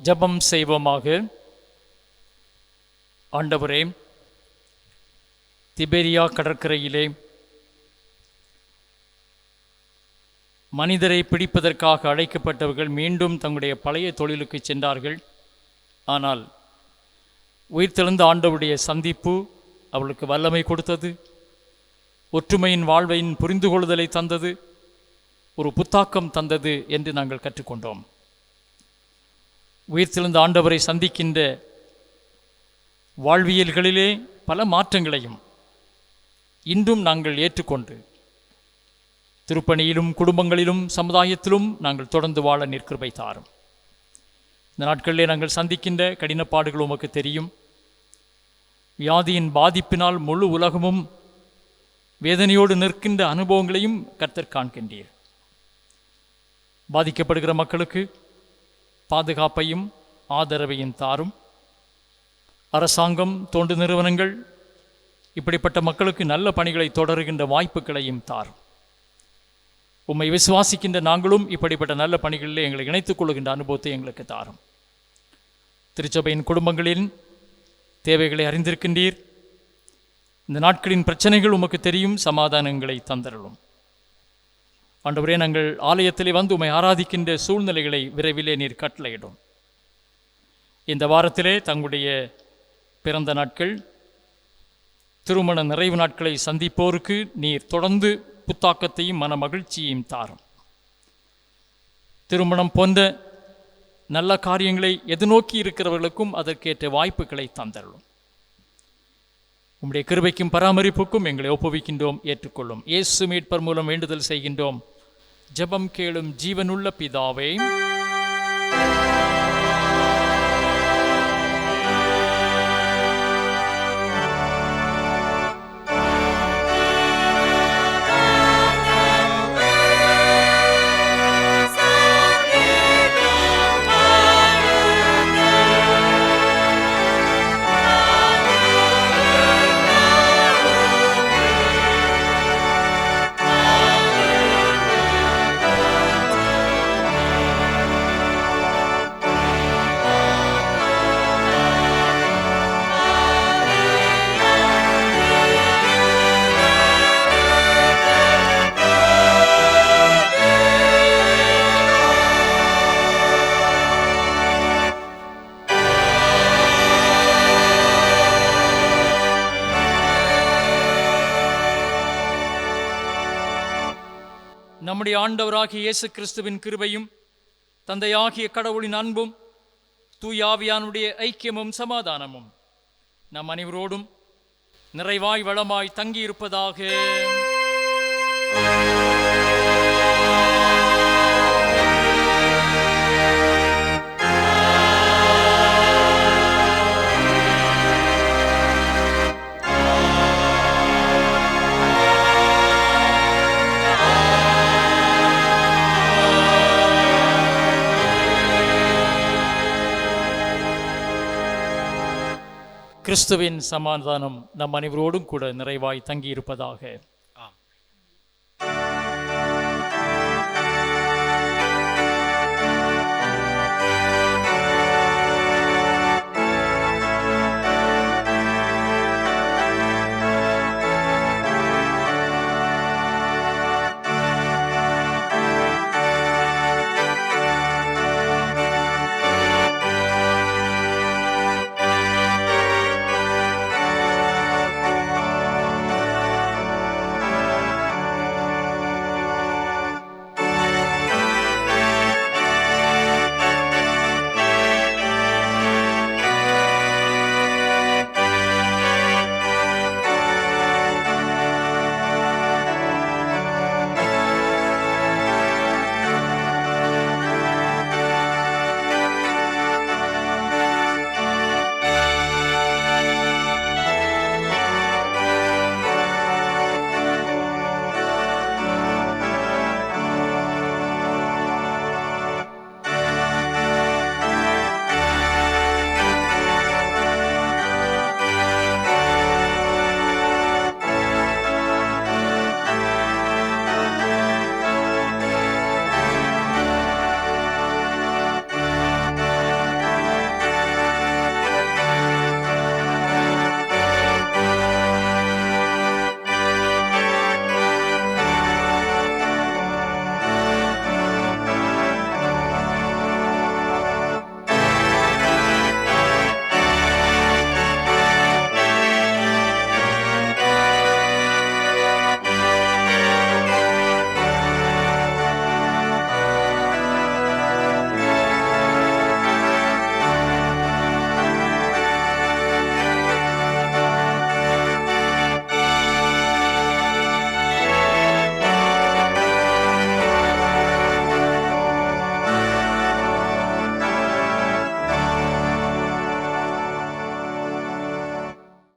ஜெபம் செய்வோமாக. ஆண்டவரே, திபேரியா கடற்கரையிலே மனிதரை பிடிப்பதற்காக அழைக்கப்பட்டவர்கள் மீண்டும் தங்களுடைய பழைய தொழிலுக்கு சென்றார்கள். ஆனால் உயிர்த்தெழுந்த ஆண்டவருடைய சந்திப்பு அவளுக்கு வல்லமை கொடுத்தது, ஒற்றுமையின் வாழ்வையின் புரிந்து கொள்ளுதலை தந்தது, ஒரு புத்தாக்கம் தந்தது என்று நாங்கள் கற்றுக்கொண்டோம். உயிர்த்தெழுந்த ஆண்டவரை சந்திக்கின்ற வாழ்வியல்களிலே பல மாற்றங்களையும் இன்றும் நாங்கள் ஏற்றுக்கொண்டு திருப்பணியிலும் குடும்பங்களிலும் சமுதாயத்திலும் நாங்கள் தொடர்ந்து வாழ நிற்கிருபை தாரும். இந்த நாட்களிலே நாங்கள் சந்திக்கின்ற கடினப்பாடுகள் உமக்கு தெரியும். வியாதியின் பாதிப்பினால் முழு உலகமும் வேதனையோடு நிற்கின்ற அனுபவங்களையும் கர்த்தர் காண்கின்றீர். பாதிக்கப்படுகிற மக்களுக்கு பாதுகாப்பையும் ஆதரவையும் தாரும். அரசாங்கம், தொண்டு நிறுவனங்கள் இப்படிப்பட்ட மக்களுக்கு நல்ல பணிகளை தொடருகின்ற வாய்ப்புகளையும் தாரும். உம்மை விசுவாசிக்கின்ற நாங்களும் இப்படிப்பட்ட நல்ல பணிகளில் எங்களை இணைத்துக் கொள்ளுகின்ற அனுபவத்தை எங்களுக்கு தாரும். திருச்சபையின் குடும்பங்களின் தேவைகளை அறிந்திருக்கின்றீர். இந்த நாட்களின் பிரச்சனைகள் உமக்கு தெரியும். சமாதானங்களை தந்தருளும். ஆண்டவரே, நாங்கள் ஆலயத்திலே வந்து உம்மை ஆராதிக்கின்ற சூழ்நிலைகளை விரைவிலே நீர் கட்டளையிடும். இந்த வாரத்திலே தங்களுடைய பிறந்த நாட்கள், திருமண நிறைவு நாட்களை சந்திப்போருக்கு நீர் தொடர்ந்து புத்தாக்கத்தையும் மன மகிழ்ச்சியையும் தாரும். திருமணம் போன்ற நல்ல காரியங்களை எதிர்நோக்கி இருக்கிறவர்களுக்கும் அதற்கேற்ற வாய்ப்புகளை தந்தருளும். உம்முடைய கிருபைக்கும் பராமரிப்புக்கும் எங்களை ஒப்புவிக்கின்றோம், ஏற்றுக்கொள்ளும். இயேசு மீட்பர் மூலம் வேண்டுதல் செய்கின்றோம். ஜெபம் கேளும் ஜீவனுள்ள பிதாவே. நம்முடைய ஆண்டவராகிய இயேசு கிறிஸ்துவின் கிருபையும் தந்தையாகிய கடவுளின் அன்பும் தூய ஆவியானுடைய ஐக்கியமும் சமாதானமும் நம் அனைவரோடும் நிறைவாய் வளமாய் தங்கியிருப்பதாக. கிறிஸ்துவின் சமாதானம் நம் அனைவரோடும் கூட நிறைவாய் தங்கியிருப்பதாக.